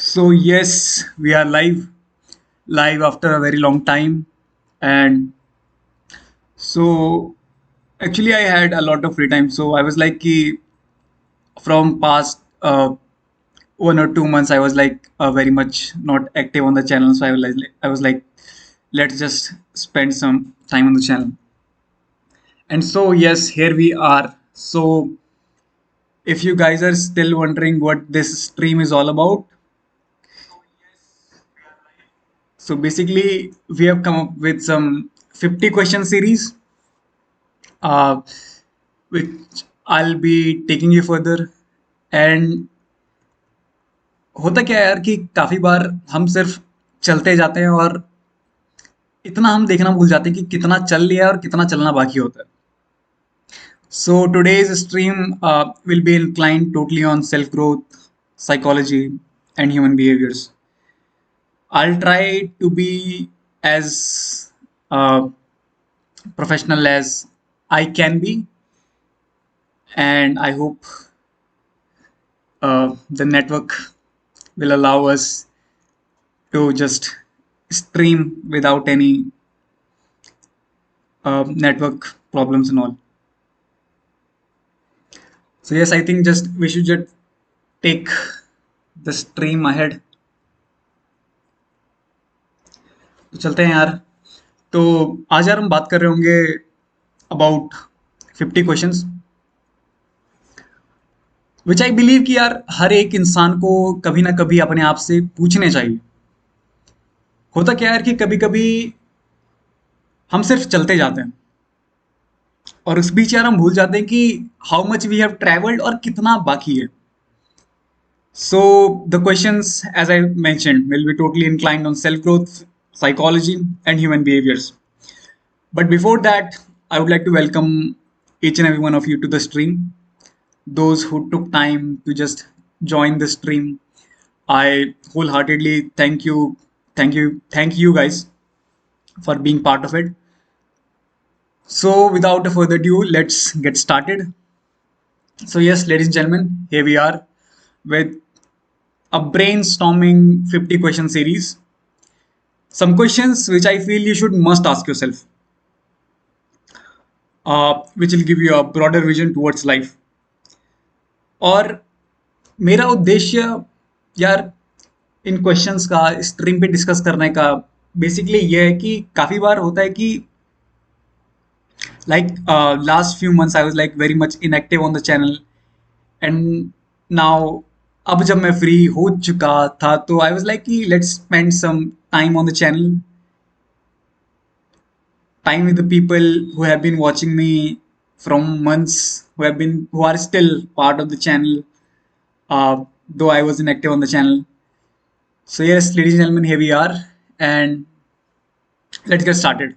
So yes, we are live after a very long time, and so actually I had a lot of free time. So I was like, कि from past 1 or 2 months, I was like very much not active on the channel. So I was like, let's just spend some time on the channel. And so yes, here we are. So if you guys are still wondering what this stream is all about, so basically we have come up with some 50 question series uh, which I'll be taking you further. And होता क्या है यार कि काफी बार हम सिर्फ चलते जाते हैं और इतना हम देखना भूल जाते हैं कि कितना चल लिया है और कितना चलना बाकी होता है. So today's stream will be inclined totally on self growth, psychology, and human behaviors. I'll try to be as uh, professional as I can be, and I hope the network will allow us to just stream without any network problems and all. So yes, I think just we should just take the stream ahead. तो चलते हैं यार. तो आज यार हम बात कर रहे होंगे about 50 questions which I believe कि यार हर एक इंसान को कभी ना कभी अपने आप से पूछने चाहिए. होता क्या है यार कि कभी कभी हम सिर्फ चलते जाते हैं और उस बीच यार हम भूल जाते हैं कि how much we have travelled और कितना बाकी है. So the questions, as I mentioned, will be totally inclined on self-growth, psychology, and human behaviors. But before that, I would like to welcome each and every one of you to the stream. Those who took time to just join the stream, I wholeheartedly thank you guys for being part of it. So without a further ado, let's get started. So yes, ladies and gentlemen, here we are with a brainstorming 50 question series. Some questions which I feel you should must ask yourself, which will give you a broader vision towards life. और मेरा उद्देश्य यार इन questions का stream पे discuss करने का basically ये है कि काफ़ी बार होता है कि like last few months I was like very much inactive on the channel, and now अब जब मैं फ्री हो चुका था तो आई वाज लाइक कि let's spend some time on the channel, time with the people who have been watching me from months, who are still part of the channel, though I was inactive on the channel. So yes, ladies and gentlemen, here we are, and let's get started.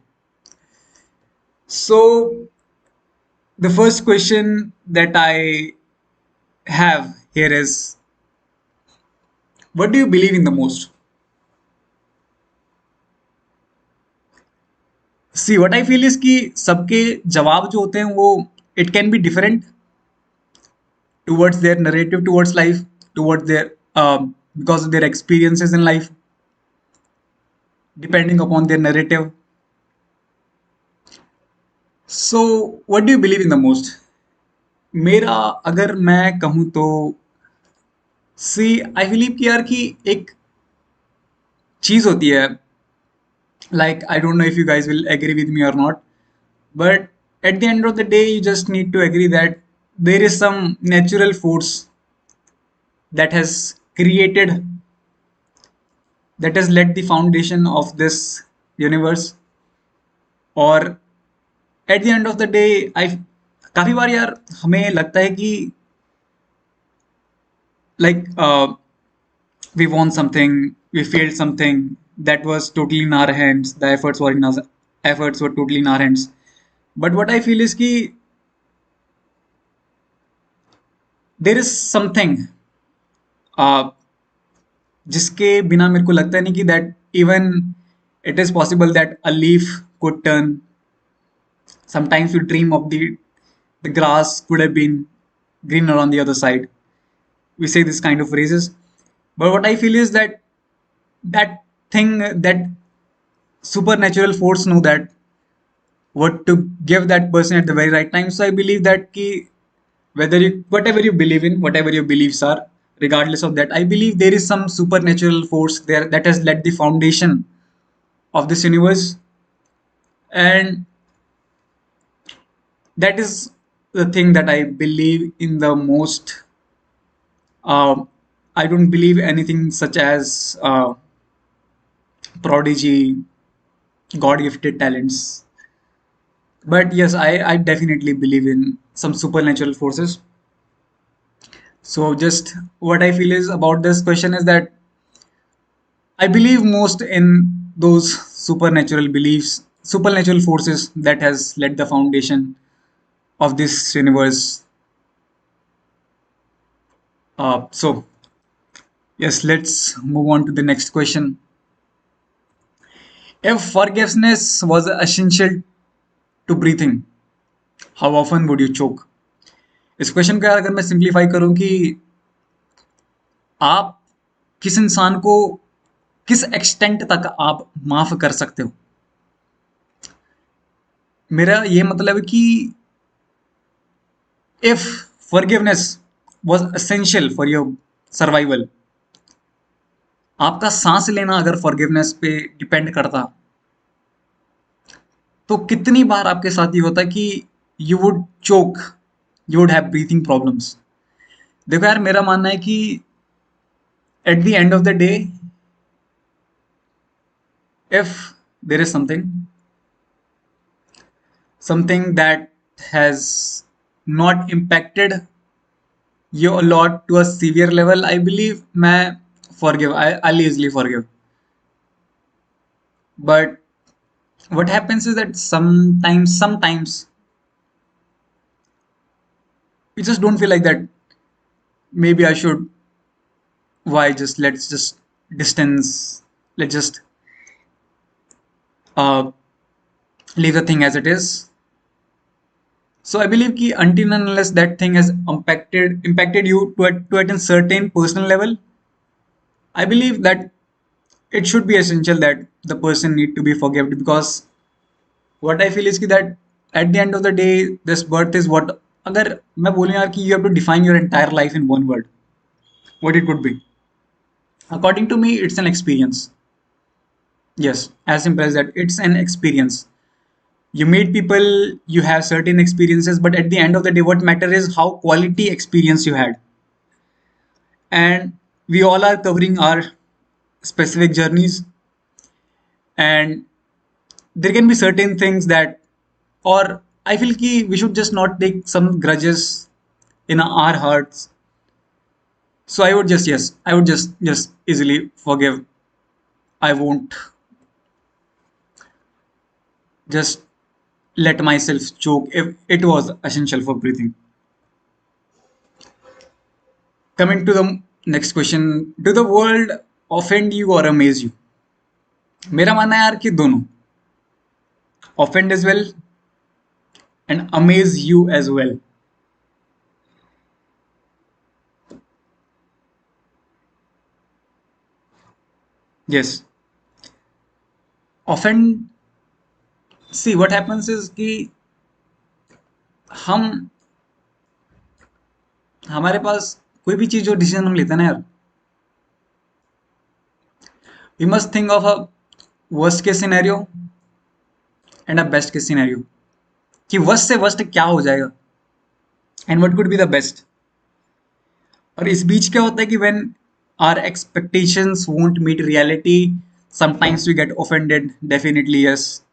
So the first question that I have here is, what do you believe in the most? See what I feel is कि सबके जवाब जो होते हैं वो it can be different towards their narrative towards life, towards their because of their experiences in life, depending upon their narrative. So what do you believe in the most? मेरा अगर मैं कहूँ तो सी आई बिलीव कि यार कि एक चीज होती है, like I don't know if you guys will agree with me or not, but at the end of the day you just need to agree that there is some natural force that has created, that has led the foundation of this universe. और eight the end of the day आई काफी बार यार हमें लगता है कि like we want something, we failed something that was totally in our hands, the efforts were totally in our hands. But what I feel is कि there is something uh, जिसके बिना मेरे को लगता नहीं कि that even it is possible that a leaf could turn. Sometimes we dream of the grass could have been greener on the other side. We say this kind of phrases, But what I feel is that that thing, that supernatural force know that what to give that person at the very right time. So I believe that ki, whether you whatever you believe in, whatever your beliefs are, regardless of that, I believe there is some supernatural force there that has led the foundation of this universe, and that is the thing that I believe in the most. Uh, I don't believe anything such as prodigy, God gifted talents. But yes, I definitely believe in some supernatural forces. So, just what I feel is about this question is that I believe most in those supernatural beliefs, supernatural forces that has led the foundation of this universe. So, yes, let's move on to the next question. If forgiveness was essential to breathing, how often would you choke? इस question का अगर मैं simplify करूं कि आप किस इंसान को किस एक्सटेंट तक आप माफ कर सकते हो, मेरा ये मतलब है कि if forgiveness was essential for your survival, आपका सांस लेना अगर फॉरगिवनेस पे डिपेंड करता, तो कितनी बार आपके साथ ये होता कि you would choke, you would have breathing problems. देखो यार, मेरा मानना है कि at the end of the day, if there is something that has not impacted you a lot to a severe level, I believe मैं forgive, I'll easily forgive. But what happens is that sometimes you just don't feel like that. Maybe I should. Why just let's just distance. Let's just uh, leave the thing as it is. So I believe कि until and unless that thing has impacted you to a certain personal level, I believe that it should be essential that the person need to be forgiven, because what I feel is कि that at the end of the day, this birth is what, अगर मैं बोलूँ यार कि you have to define your entire life in one word, what it would be. According to me, it's an experience. Yes, as simple as that. It's an experience. You meet people, you have certain experiences, but at the end of the day, what matters is how quality experience you had. And we all are covering our specific journeys, and there can be certain things that, or I feel ki we should just not take some grudges in our hearts. So I would just, yes, I would just easily forgive. I won't just let myself choke if it was essential for breathing. Coming to the next question, do the world offend you or amaze you? मेरा मानना है यार कि दोनों, offend as well and amaze you as well. Yes, offend. See, what happens is कि हम हमारे पास कोई भी चीज जो डिसीजन हम लेते हैं ना यार, we must think of a worst case scenario and a best case scenario, कि वर्स्ट से वर्स्ट क्या हो जाएगा and what could be the best. और इस बीच क्या होता है कि when our expectations won't meet reality, sometimes we get offended, definitely yes.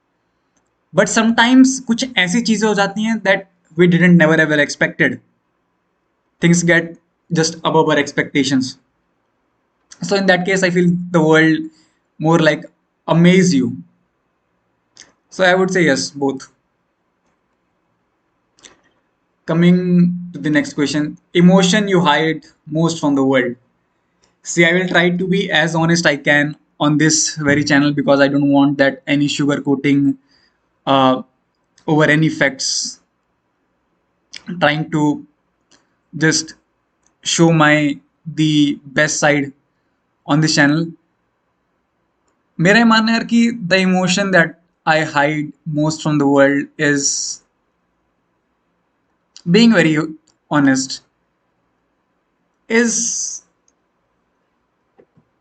But sometimes कुछ ऐसी चीजें हो जाती हैं that we didn't never ever expected, things get just above our expectations. So in that case, I feel the world more like amaze you. So I would say yes, both. Coming to the next question, emotion you hide most from the world. See, I will try to be as honest I can on this very channel, because I don't want that any sugar coating uh, over any facts. Trying to just show my the best side on this channel. मेरा ये मानना है यार कि the emotion that I hide most from the world is, being very honest, is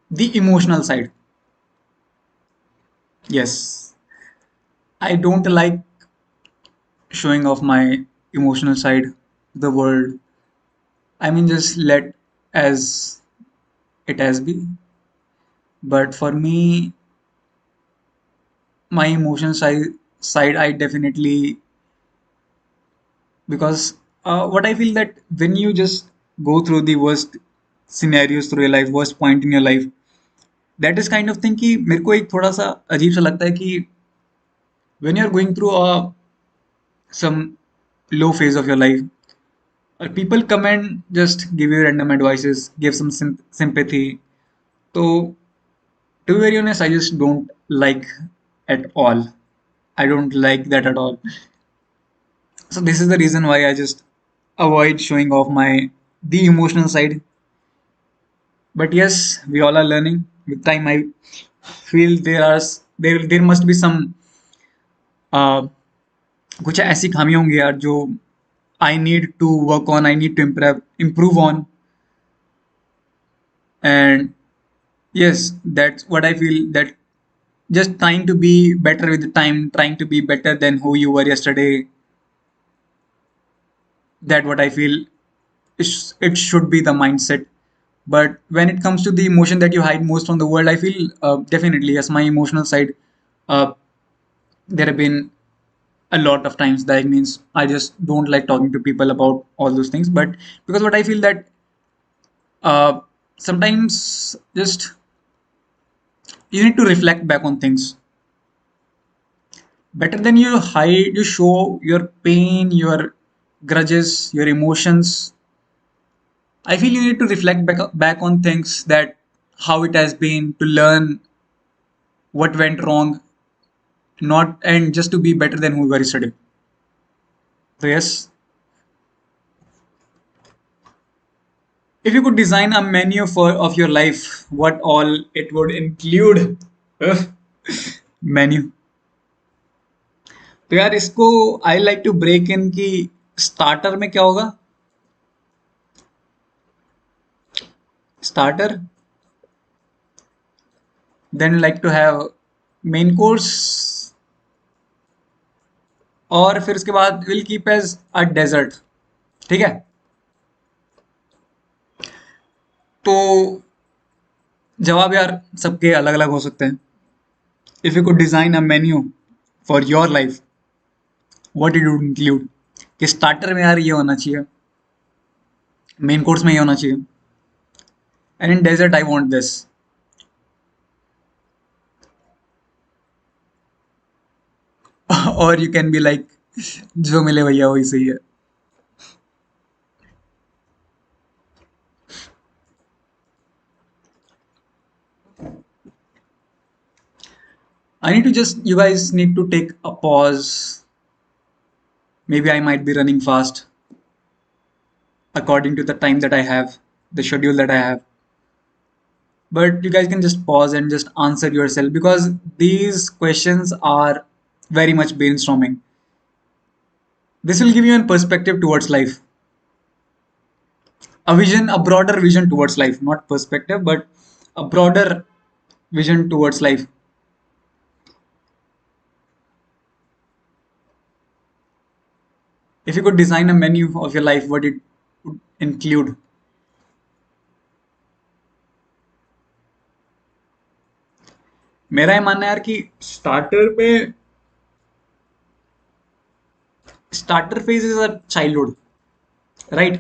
the emotional side. Yes, I don't like showing off my emotional side to the world. I mean, just let as it has been. But for me, my emotional side, I definitely, because what I feel that when you just go through the worst scenarios through your life, worst point in your life, that is kind of thing कि मेरे को एक थोड़ा सा अजीब सा लगता है कि when you're going through some low phase of your life, people come and just give you random advices, give some sympathy. So to be very honest, I just don't like at all. I don't like that at all. So this is the reason why I just avoid showing off my the emotional side. But yes, we all are learning. With time, I feel there must be some uh, कुछ ऐसी खामियां होंगी यार जो I need to work on, I need to improve on. And yes, that's what I feel, that just trying to be better with the time, trying to be better than who you were yesterday, that what I feel it should be the mindset. But when it comes to the emotion that you hide most from the world, I feel definitely yes, my emotional side, uh, there have been a lot of times that means I just don't like talking to people about all those things. But because what I feel that uh, sometimes just you need to reflect back on things better than you hide, you show your pain, your grudges, your emotions. I feel you need to reflect back on things, that how it has been, to learn what went wrong, not and just to be better than who we were yesterday. So yes, if you could design a menu for of your life, what all it would include? Menu, तो यार इसको I like to break in की starter में क्या होगा. Starter, then like to have main course, और फिर उसके बाद will keep as a dessert. ठीक है. तो जवाब यार सबके अलग अलग हो सकते हैं. If you could design a menu for your life, what it would include, कि स्टार्टर में यार ये होना चाहिए, मेन कोर्स में ये होना चाहिए, and in dessert I want this. और यू कैन बी लाइक जो मिले भैया वही सही है. I need to just, you guys need to take a pause. Maybe I might be running fast according to the time that I have, the schedule that I have. But you guys can just pause and just answer yourself, because these questions are very much brainstorming. This will give you a perspective towards life, a vision, a broader vision towards life, not perspective, but a broader vision towards life. If you could design a menu of your life, what it would include? मेरा ये मानना है यार कि starter phase is a childhood, right.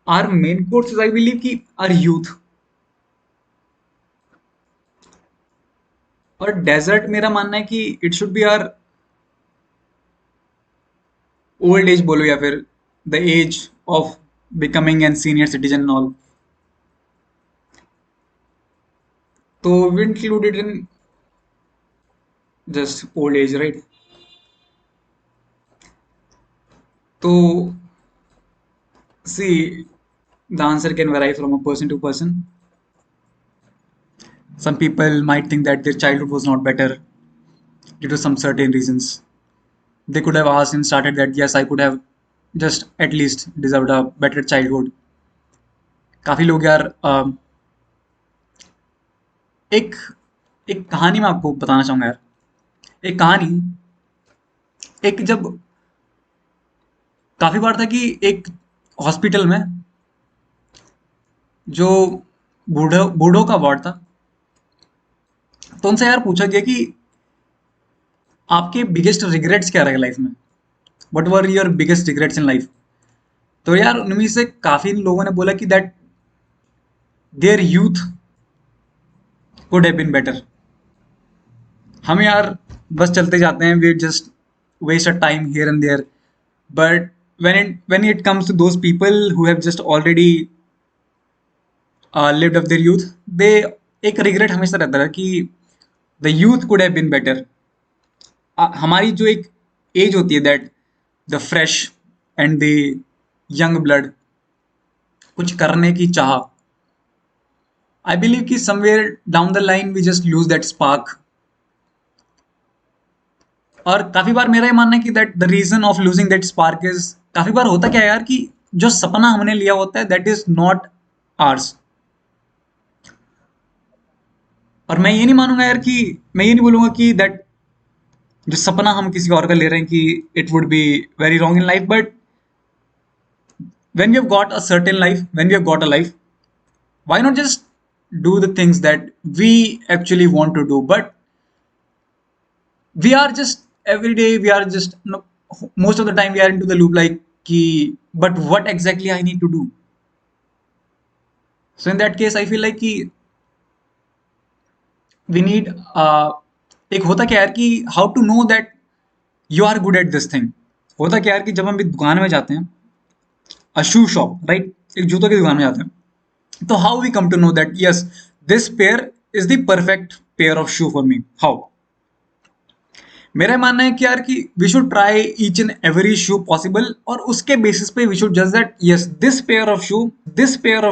Our main course I believe कि our youth, और dessert मेरा मानना है कि it should be our old age बोलो, या फिर the age of becoming an senior citizen all. तो we included in just old age, right. तो see, The answer can vary from a person to person. Some people might think that their childhood was not better due to some certain reasons. They could have asked and started that yes, I could have just at least deserved a better childhood. काफी लोग यार एक एक कहानी मैं आपको बताना चाहूंगा यार. एक कहानी, एक जब काफी बार था कि एक हॉस्पिटल में जो बूढ़ों बूढ़ों का वार्ड था, तो उनसे यार पूछा गया कि आपके बिगेस्ट रिग्रेट्स क्या रहे लाइफ में. What were your biggest regrets in life. तो यार उनमें से काफी लोगों ने बोला कि that their youth could have been better. हम यार बस चलते जाते हैं, we just waste a time here and there. But when it comes to those people who have just already lived of their youth, they एक regret हमेशा रहता है कि the youth could have been better. हमारी जो एक age होती है, that the fresh and the young blood, कुछ करने की चाह, आई बिलीव कि somewhere down the line we just lose that spark. और काफी बार मेरा ये मानना है कि that the reason of losing that spark is, काफी बार होता क्या है यार कि जो सपना हमने लिया होता है दैट इज नॉट आर्स. और मैं ये नहीं मानूंगा यार कि, मैं ये नहीं बोलूंगा कि दैट जो सपना हम किसी और का ले रहे हैं कि it would be very wrong in life. But when we have got a certain life, when we have got a life, why not just do the things that we actually want to do. But we are just every day we are just no, most of the time we are into the loop like ki, but what exactly I need to do. So in that case I feel like कि we need एक होता क्या यार कि how to know that you are good at this thing. होता क्या यार कि जब हम एक दुकान में जाते हैं, अ शू शॉप राइट, एक जूतों की दुकान में जाते हैं, तो how we come to know that yes this pair is the perfect pair of shoe for me. How, मेरा मानना है कि यार कि we should try each and every shoe possible, और उसके बेसिस पे वी शुड जज that yes this pair of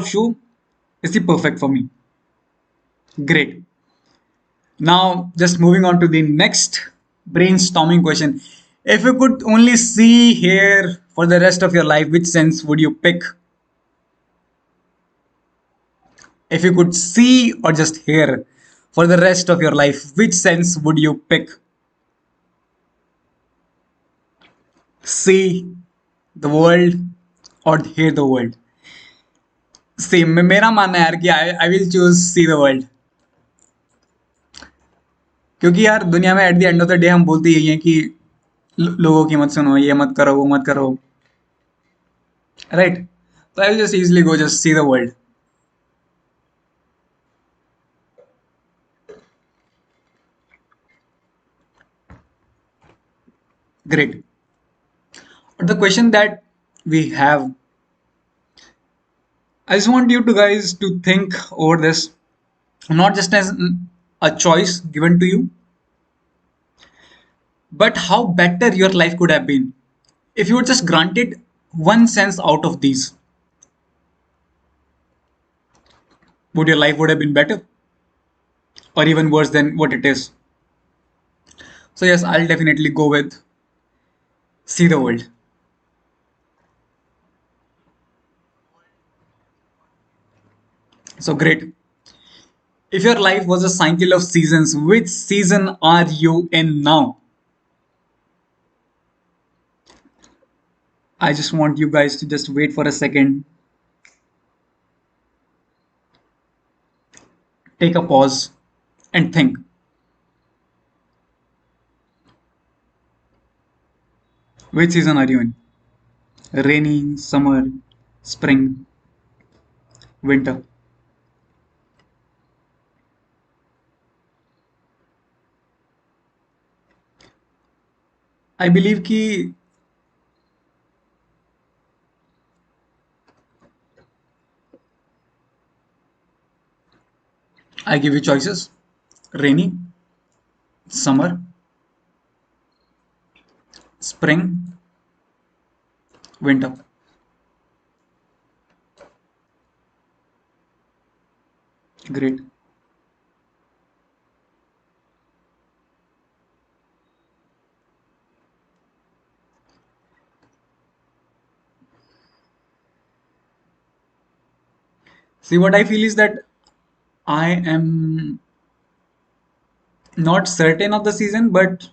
shoe is the perfect for me. Great. Now, just moving on to the next brainstorming question. If you could only see hair for the rest of your life, which sense would you pick? If you could see or just hear for the rest of your life, which sense would you pick? See the world or hear the world? Same मेरा मानना है यार कि I will choose see the world. क्योंकि यार दुनिया में eight the end of the day हम बोलते यही हैं कि लोगों की मत सुनो, ये मत करो, वो मत करो, राइट. तो I will just easily go just see the world. Great. But the question that we have, I just want you to guys to think over this, not just as a choice given to you, but how better your life could have been if you were just granted one sense out of these. Would your life would have been better or even worse than what it is? So yes, I'll definitely go with see the world. So great. If your life was a cycle of seasons, which season are you in now? I just want you guys to just wait for a second, take a pause, and think. Which season are you in? Rainy, summer, spring, winter? I believe कि I give you choices: rainy, summer, spring, winter. Great. See, what I feel is that I am not certain of the season, but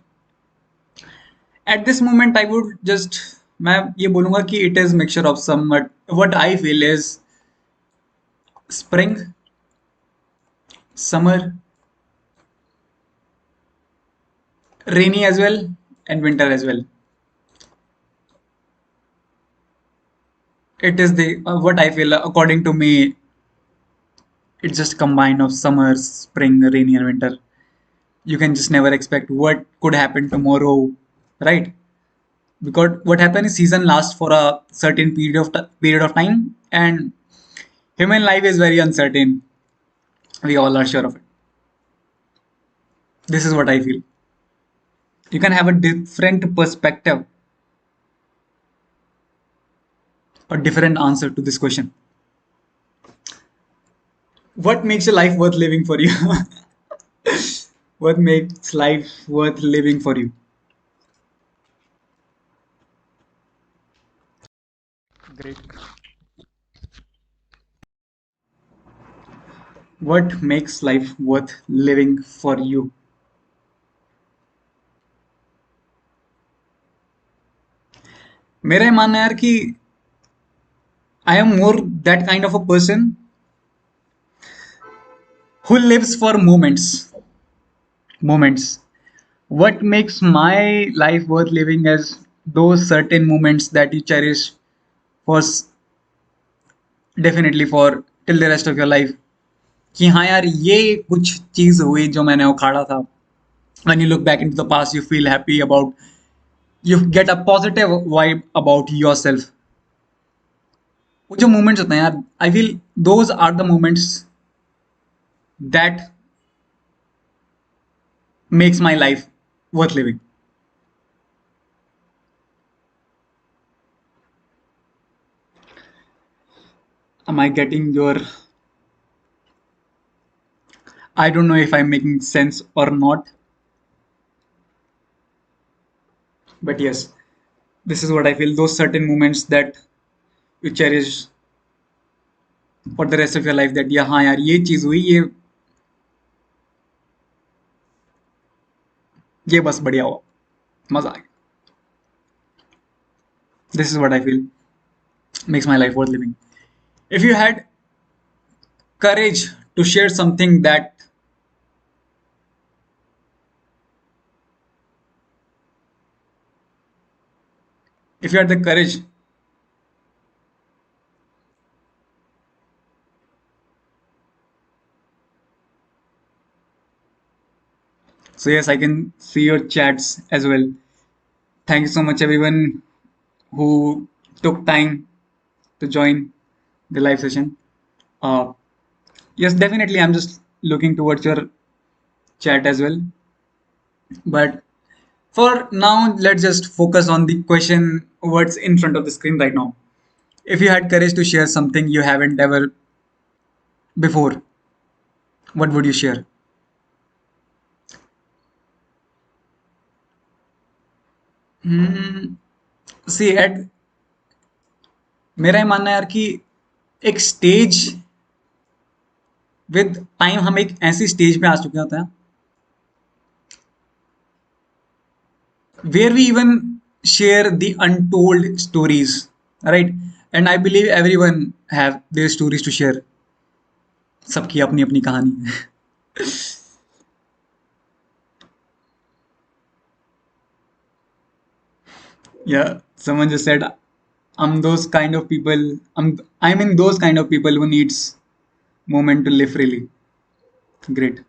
at this moment I would just मैं ये बोलूंगा कि it is mixture of some, but what I feel is spring, summer, rainy as well, and winter as well. It is the what I feel according to me. It's just combined of summer, spring, rainy, and winter. You can just never expect what could happen tomorrow, right? Because what happens is season lasts for a certain period of time, and human life is very uncertain. We all are sure of it. This is what I feel. You can have a different perspective or different answer to this question. What makes your life worth living for you? What makes life worth living for you? Great. What makes life worth living for you? मेरा ये मानना है यार कि I am more that kind of a person who lives for moments. What makes my life worth living is those certain moments that you cherish for definitely for till the rest of your life. कि हाँ यार ये कुछ चीज हुई जो मैंने उखाड़ा था. When you look back into the past, you feel happy about, you get a positive vibe about yourself. वो जो moments होते हैं यार, I feel those are the moments that makes my life worth living. Am I getting your, I don't know if I'm making sense or not, but yes, this is what I feel. Those certain moments that you cherish for the rest of your life, that yeah हाँ यार ये चीज हुई, ये बस बढ़िया हुआ, मजा आ गया. This is what I feel makes my life worth living. If you had courage to share something that, if you had the courage, so yes, I can see your chats as well. Thank you so much everyone who took time to join the live session. Uh, yes, definitely I'm just looking towards your chat as well. But for now, let's just focus on the question what's in front of the screen right now. If you had courage to share something you haven't ever before, what would you share? See at मेरा ये मानना है यार कि एक stage with time हम एक ऐसी स्टेज पे आ चुके होते हैं where we even share the untold stories, right? And I believe everyone have their stories to share. सबकी अपनी अपनी कहानी. Yeah, someone just said I'm those kind of people. I'm in those kind of people who needs moment to live freely. Great.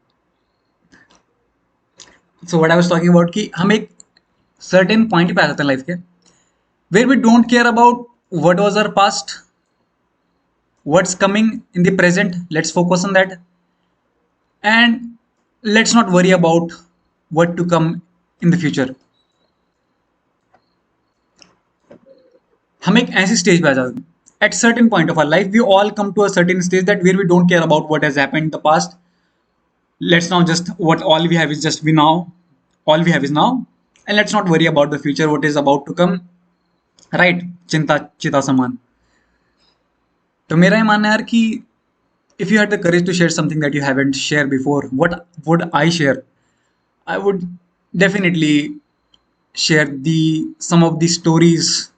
So what I was talking about कि हम एक certain point पे आ जाते हैं लाइफ के where we don't care about what was our past, what's coming in the present. Let's focus on that, and let's not worry about what to come in the future. हम एक ऐसी stage पे आ जाते हैं at certain point of our life, we all come to a certain stage that where we don't care about what has happened in the past. Let's now just what all we have is just we now. All we have is now, and let's not worry about the future, what is about to come. Right? चिंता चिता समान. तो मेरा ये मानना है यार कि if you had the courage to share something that you haven't shared before, what would I share? I would definitely share the some of the stories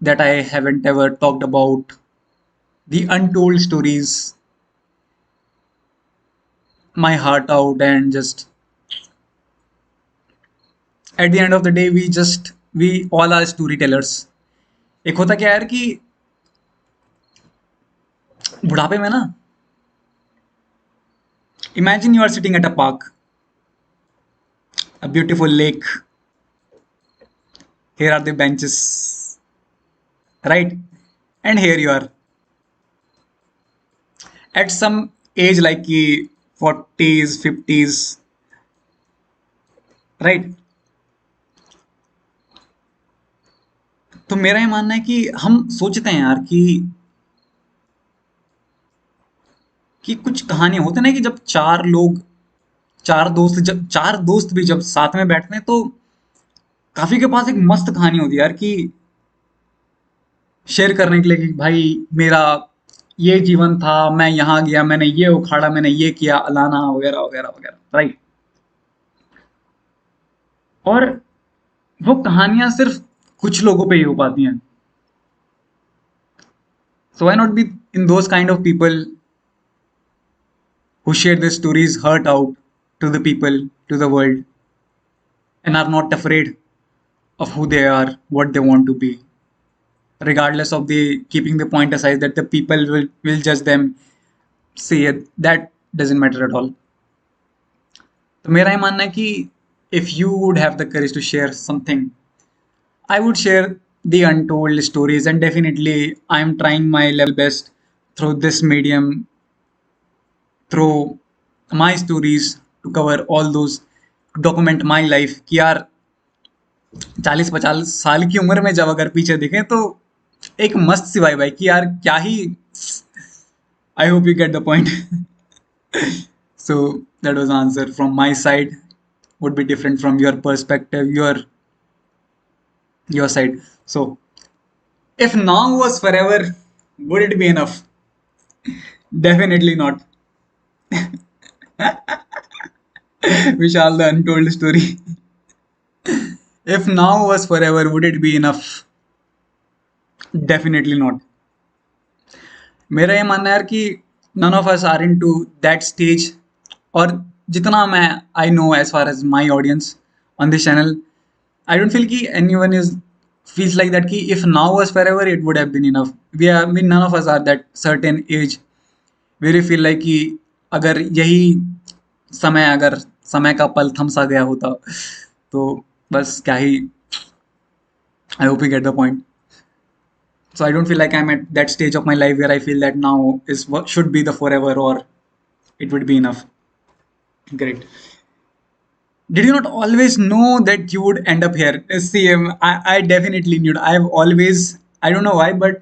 that I haven't ever talked about, the untold stories, my heart out, and just at the end of the day, we all are storytellers. एक होता क्या है यार कि बुढ़ापे में ना, imagine you are sitting at a park, a beautiful lake. Here are the benches, right? And here you are at some age like कि 40s, 50s, right? तो मेरा ये मानना है कि हम सोचते हैं यार कि कुछ कहानियां होती है ना कि जब चार लोग, चार दोस्त भी जब साथ में बैठते हैं तो काफी के पास एक मस्त कहानी होती है यार कि शेयर करने के लिए कि भाई मेरा ये जीवन था, मैं यहाँ गया, मैंने ये उखाड़ा, मैंने ये किया, अलाना वगैरह वगैरह वगैरह, राइट? और वो कहानियां सिर्फ कुछ लोगों पे ही हो पाती हैं. So why not be in those kind of people who share their stories heart out to the people, to the world, and are not afraid of who they are, what they want to be, regardless of the keeping the point aside that the people will judge them. See it, that doesn't matter at all. तो मेरा ये मानना है कि if you would have the courage to share something, I would share the untold stories, and definitely I'm trying my level best through this medium, through my stories, to cover all those, to document my life. कि यार 40-50 साल की उम्र में जब अगर पीछे देखें तो एक मस्त सी वाइब है कि यार क्या ही. I hope you get the point. So that was answer from my side. would be different from your perspective, your side. So if now was forever, would it be enough? Definitely not. Vishal, the untold story. If now was forever, would it be enough? Definitely not. मेरा ये मानना है यार कि none of us are into that stage. और जितना मैं I know as far as my audience on this channel, I don't feel कि anyone is feels like that कि if now was forever, it would have been enough. I mean, none of us are that certain age where you feel like कि अगर यही अगर समय का पल थमसा गया होता तो बस क्या ही. I hope you get the point. So I don't feel like I'm at that stage of my life where I feel that now is what should be the forever or it would be enough. Great. Did you not always know that you would end up here? See, I definitely knew. I've always, I don't know why, but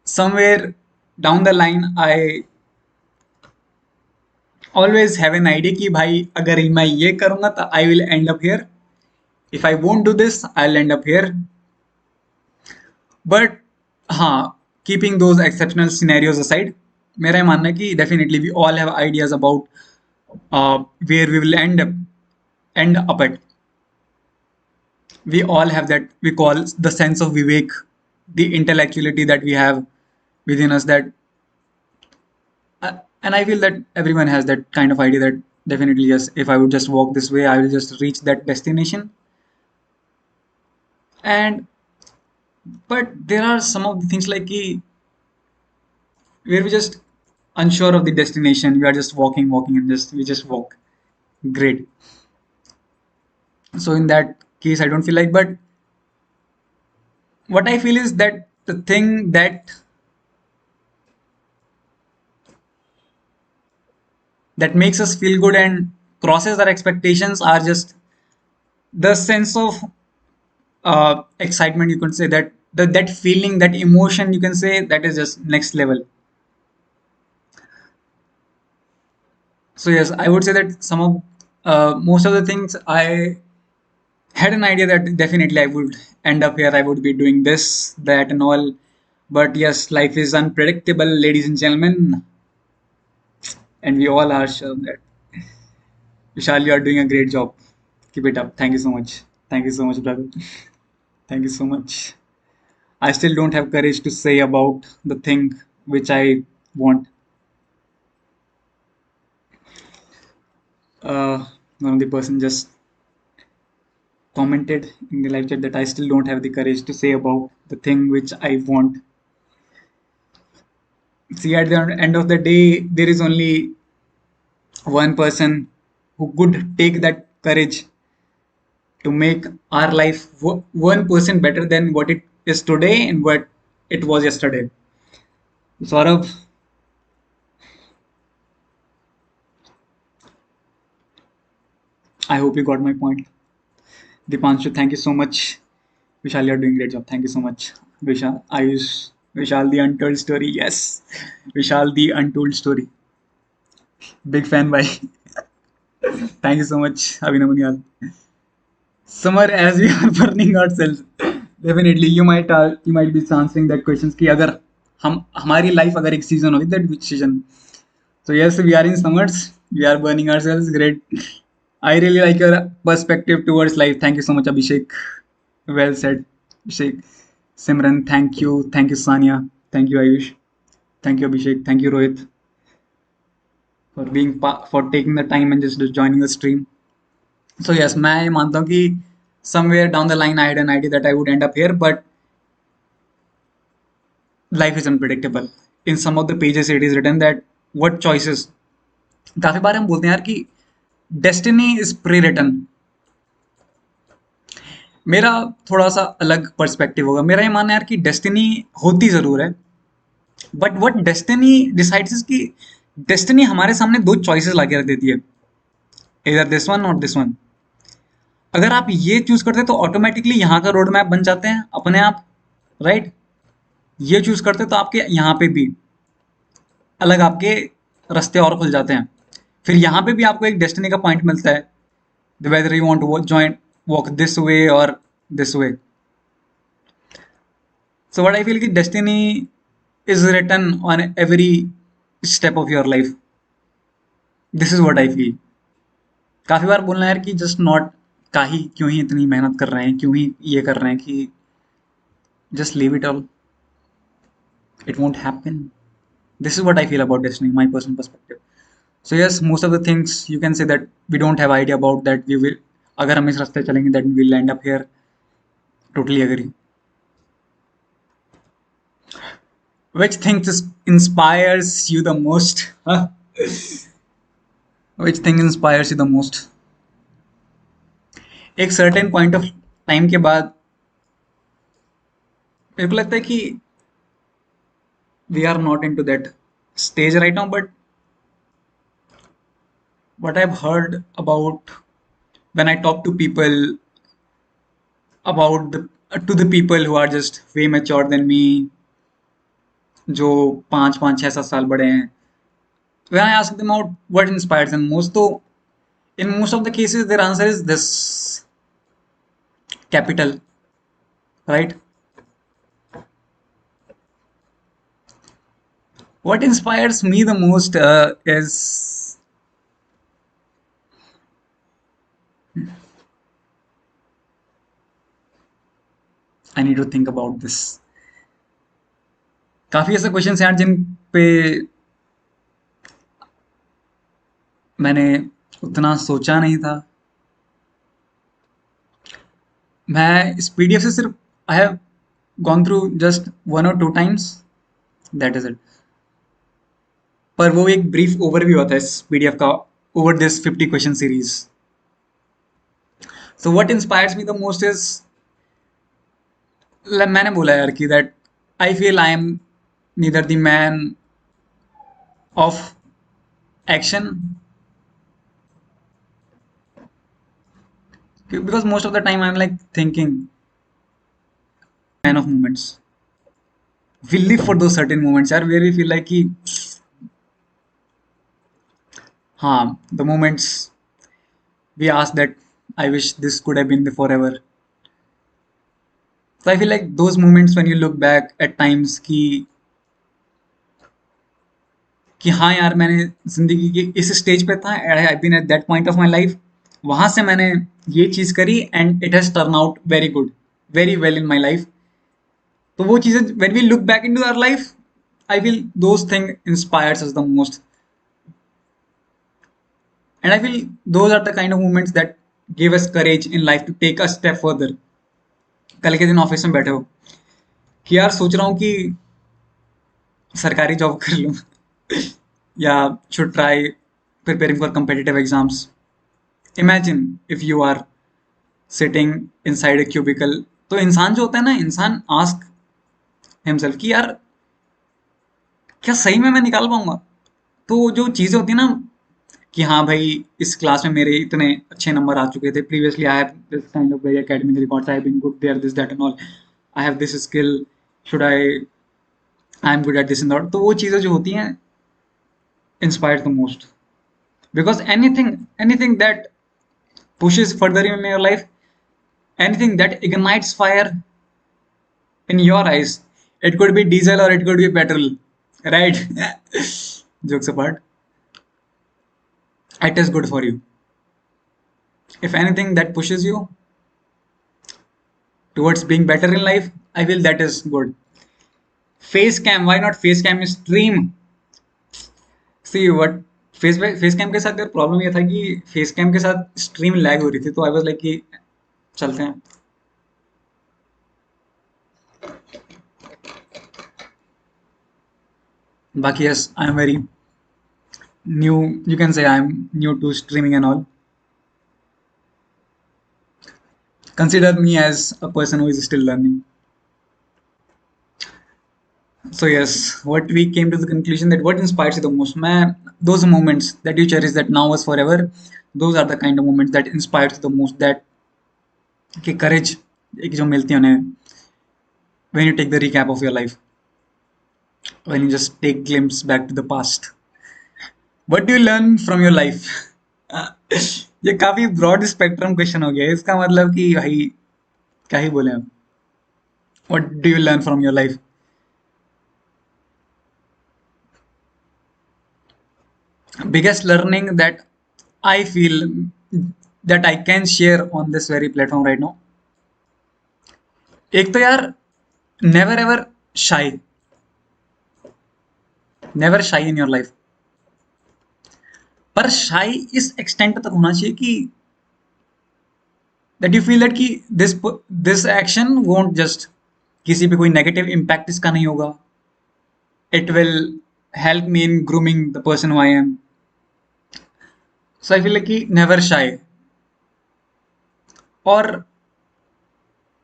somewhere down the line, I always have an idea कि भाई अगर मैं ये करूँगा तो I will end up here. If I won't do this, I'll end up here. But हाँ, keeping those exceptional scenarios aside, मेरा ये मानना है कि definitely we all have ideas about where we will end up at. We all have that we call the sense of vivek, the intellectuality that we have within us. That and I feel that everyone has that kind of idea that definitely yes, if I would just walk this way, I will just reach that destination. And but there are some of the things like where we just unsure of the destination. We are just walking, and just we just walk. Great. So in that case, I don't feel like. But what I feel is that the thing that makes us feel good and crosses our expectations are just the sense of excitement, you could say, that that feeling, that emotion, you can say that is just next level. So yes, I would say that some of most of the things I had an idea that definitely I would end up here. I would be doing this, that, and all. But yes, life is unpredictable, ladies and gentlemen, and we all are sure that. Vishal, you are doing a great job. Keep it up. Thank you so much. Thank you so much, brother. Thank you so much. I still don't have courage to say about the thing which I want. One of the person just commented in the live chat that I still don't have the courage to say about the thing which I want. See, at the end of the day, there is only one person who could take that courage to make our life 1% better than what it is today and what it was yesterday. Saurabh, I hope you got my point. Dipanshu, thank you so much. Vishal, you're doing a great job. Thank you so much. Vishal, Ayush, Vishal, the untold story. Yes, Vishal, the untold story. Big fan, by. Thank you so much, Abhinav Munyal. Summer, as we are burning ourselves, definitely you might be answering that questions कि अगर हम हमारी life अगर एक season होगी, that which season? So yes, we are in summers. We are burning ourselves. Great. I really like your perspective towards life. Thank you so much, Abhishek. Well said, Abhishek. Simran, thank you. Thank you, Sania. Thank you, Ayush. Thank you, Abhishek. Thank you, Rohit, for taking the time and just joining the stream. So yes, मैं मानता हूँ कि somewhere down the line I had an idea that I would end up here, but life is unpredictable. In some of the pages it is written that what choices. काफी बार हम बोलते हैं यार कि डेस्टिनी इज प्री रिटन. मेरा थोड़ा सा अलग पर्सपेक्टिव होगा. मेरा ये मानना है यार कि डेस्टिनी होती जरूर है, but what destiny decides is कि डेस्टिनी हमारे सामने दो चॉइसेस लाके रख देती है, इधर दिस वन और दिस वन. अगर आप ये चूज करते हैं तो ऑटोमेटिकली यहाँ का रोड मैप बन जाते हैं अपने आप, राइट. ये चूज करते तो आपके यहाँ पे भी अलग आपके रास्ते और खुल जाते हैं. फिर यहाँ पे भी आपको एक डेस्टिनी का पॉइंट मिलता है, whether you want to walk this way or this way. So what I feel कि destiny is written on every step of your life. This is what I feel. काफी बार बोलना है यार कि just not काहे क्यों ही इतनी मेहनत कर रहे हैं, क्यों ही ये कर रहे हैं, कि just leave it all. It won't happen. This is what I feel about destiny, my personal perspective. So yes, most of the things you can say that we don't have idea about that we will, अगर हम इस रास्ते चलेंगे that we will end up here. Totally agree. Which thing inspires you the most? Huh? Which thing inspires you the most? एक certain point of time के बाद मेरे को लगता है कि we are not into that stage right now, but what I've heard about when I talk to people about the people who are just way mature than me, जो 5 5 6 7 साल बड़े हैं, when I ask them out what inspires them most, तो in most of the cases their answer is this: capital, right? What inspires me the most is, I need to think about this. काफी ऐसे question हैं जिन पे मैंने उतना सोचा नहीं था. मैं इस पीडीएफ से सिर्फ I have gone through just 1 or 2 times, that is it. पर वो एक ब्रीफ ओवरव्यू होता है इस पीडीएफ का over this 50 question series. So what inspires me the most is, मैंने बोला यार कि that I feel I am neither the man of action, because most of the time I'm like thinking fan of moments. We live for those certain moments, यार, where we feel like कि हाँ, the moments we ask that I wish this could have been forever. So I feel like those moments when you look back at times कि हाँ यार, मैंने जिंदगी के इस स्टेज पे था, I have been at that point of my life, वहां से मैंने ये चीज करी and it has turn out very good, very well in my life. तो वो चीजें when we look back into our life, I feel those thing inspires us the most. And I feel those are the kind of moments that give us courage in life to take a step further. कल के दिन office में बैठे हो कि यार सोच रहा हूँ कि सरकारी जॉब कर लूँ या should try preparing for competitive exams. Imagine if you are sitting inside a cubicle. तो इंसान जो होता है ना, इंसान ask himself कि यार क्या सही में मैं निकाल पाऊंगा. तो जो चीजें होती है ना कि हाँ भाई, इस क्लास में मेरे इतने अच्छे नंबर आ चुके थे, previously I have this kind of very academic records, I have been good there, this that and all, I have this skill, should I am good at this and that. तो वो चीजें जो होती हैं inspires the most, because anything that pushes further in your life, anything that ignites fire in your eyes, it could be diesel or it could be petrol, right? Jokes apart, it is good for you. If anything that pushes you towards being better in life, I feel that is good. Face cam, why not face cam stream? See what, face cam के साथ यार problem ये था कि face cam के साथ stream lag हो रही थी, तो आई वाज लाइक कि चलते हैं. बाकी yes, I am very new, you can say I am new to streaming and all. Consider me as a person who is still learning. So yes, what we came to the conclusion that what inspires you the most, मैं those moments that you cherish that now was forever, those are the kind of moments that inspires you the most, that कि courage एक जो मिलती है उन्हें when you take the recap of your life, when you just take glimpse back to the past. What do you learn from your life? ये काफी broad spectrum question हो गया है, इसका मतलब कि भाई क्या ही बोले हम. What do you learn from your life? Biggest learning that I feel that I can share on this very platform right now. एक तो यार, never ever shy, never shy in your life. पर shy इस extent तक होना चाहिए कि that you feel that कि this action won't just, किसी पे कोई negative impact इसका नहीं होगा. It will help me in grooming the person who I am. So I feel like कि never shy. और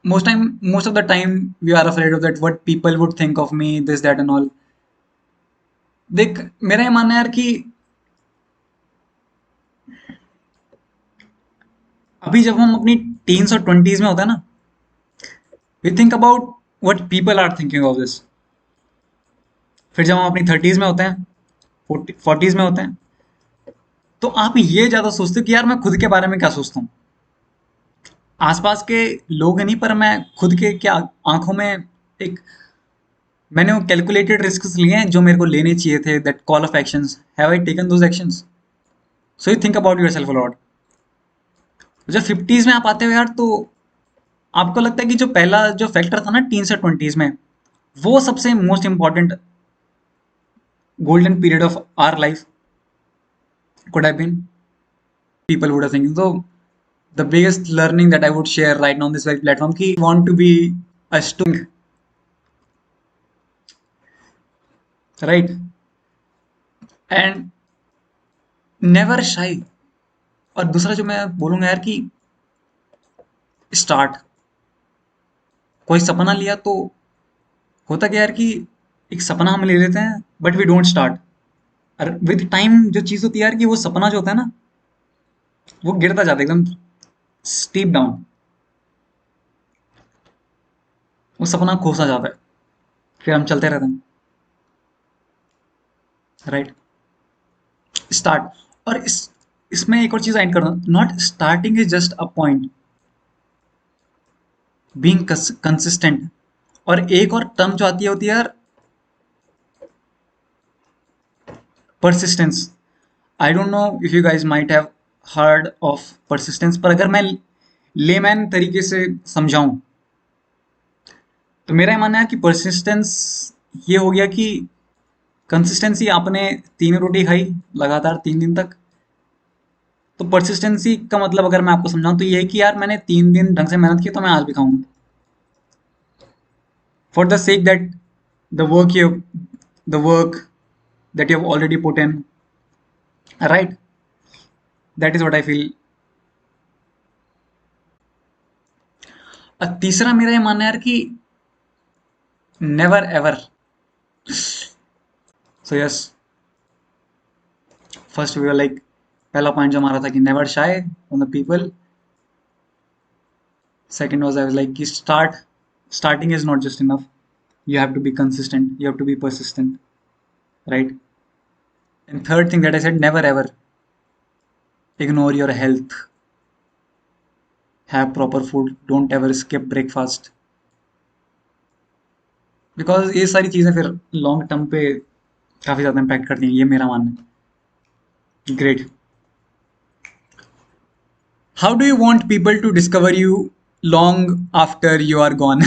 most of the time we are afraid of that what people would think of me, this that and all. देख, मेरा ये मानना है यार कि अभी जब हम अपनी टीन्स और ट्वेंटीज में होते हैं ना, we think about what people are thinking of this. फिर जब हम अपनी थर्टीज में होते हैं, फोर्टीज में होते हैं, तो आप ये ज्यादा सोचते हो कि यार मैं खुद के बारे में क्या सोचता हूँ. आसपास के लोग नहीं, पर मैं खुद के क्या आंखों में एक, मैंने वो कैलकुलेटेड रिस्क लिए हैं जो मेरे को लेने चाहिए थे. That call of actions, have I taken those actions? So you think about yourself a lot. जब फिफ्टीज में आप आते हो यार, तो आपको लगता है कि जो पहला जो फैक्टर था ना टीन से ट्वेंटीज में, वो सबसे most important golden period of our life could have been. People would have thinking. So the biggest learning that I would share right now on this very platform, कि want to be a student, right? And never shy. और दूसरा जो मैं बोलूंगा यार कि start, कोई सपना लिया तो होता क्या यार कि एक सपना हम ले लेते हैं बट वी डोंट स्टार्ट. और विद टाइम जो चीज होती है यार कि वो सपना जो होता है ना, वो गिरता जाता है एकदम स्टीप डाउन. वो सपना खोसा जाता है, फिर हम चलते रहते हैं, राइट। स्टार्ट, और इसमें एक और चीज ऐड करना, not starting is just a point, being consistent. और एक और टर्म जो आती है होती है यार, persistence. I don't know if you guys might have heard of persistence, पर अगर मैं लेमैन तरीके से समझाऊं तो मेरा ये मानना है कि persistence ये हो गया कि कंसिस्टेंसी, आपने 3 रोटी खाई लगातार 3 दिन तक, तो परसिस्टेंसी का मतलब अगर मैं आपको समझाऊं तो ये है कि यार मैंने 3 दिन ढंग से मेहनत की तो मैं आज भी खाऊंगा, for the sake that the work that you have already put in, right? That is what I feel. तीसरा मेरा ये मानना है यार कि never ever, so yes, first we were like, पहला पॉइंट जो हमारा था कि never shy from the people, second was I was like कि starting is not just enough, you have to be consistent, you have to be persistent, right? And third thing that I said, never ever ignore your health, have proper food, don't ever skip breakfast, because ये सारी चीजें फिर long term पे काफी ज्यादा impact करती हैं, ये मेरा मानना है। Great. How do you want people to discover you long after you are gone?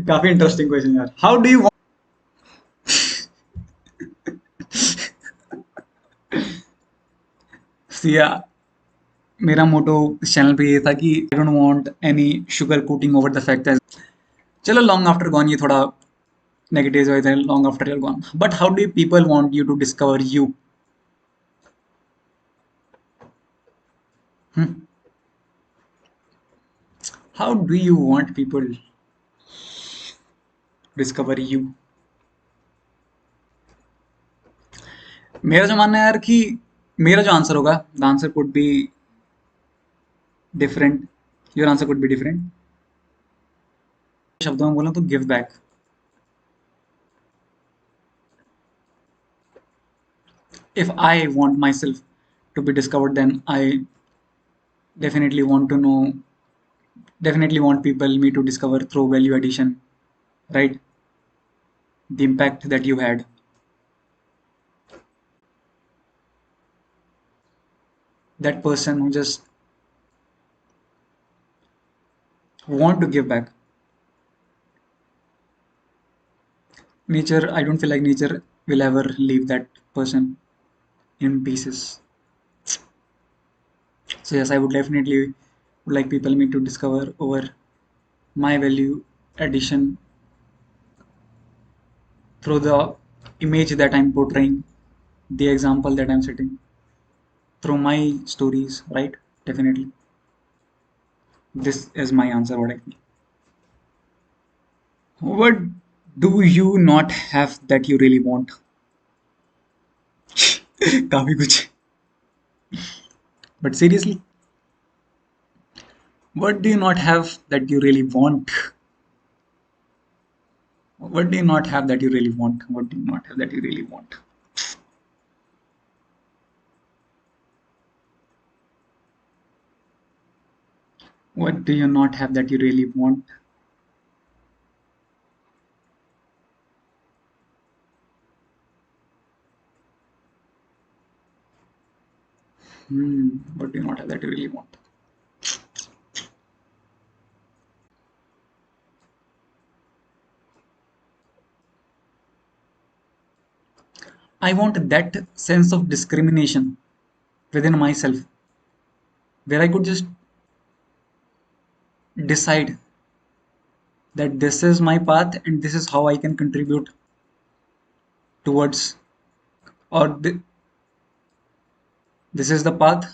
काफी इंटरेस्टिंग क्वेश्चन यार। हाउ डू यू सिया, मेरा मोटो इस चैनल पे ये था कि I don't want any sugar coating over the fact. चलो long after gone ये थोड़ा नेगेटिव है, long after you're gone, but how do people want you to discover you? How do you want people discover you? मेरा जो मानना है यार कि मेरा जो आंसर होगा, the answer could be different, your answer could be different. शब्दों में बोला तो give back. If I want myself to be discovered, then I definitely want to know, definitely want people me to discover through value addition, right? The impact that you had. That person who just want to give back. Nature, I don't feel like nature will ever leave that person in pieces. So yes, I would definitely would like people me to discover over my value addition through the image that I'm portraying, the example that I'm setting, through my stories, right? Definitely. This is my answer, what I feel. What do you not have that you really want? काफी कुछ, but seriously, what do you not have that you really want? What do you not have that you really want? What do you not have that you really want? What do you not have that you really want? What do you not have that you really want? I want that sense of discrimination within myself where I could just decide that this is my path and this is how I can contribute towards, or this is the path.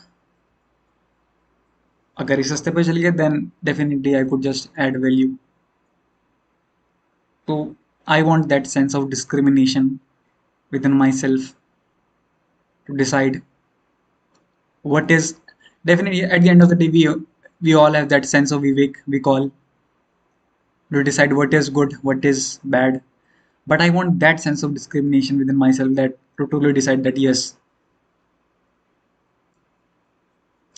अगर इस रास्ते पे चल गए then definitely I could just add value. So I want that sense of discrimination within myself to decide what is, definitely at the end of the day we all have that sense of vivek we call to decide what is good, what is bad. But I want that sense of discrimination within myself that to totally decide that yes,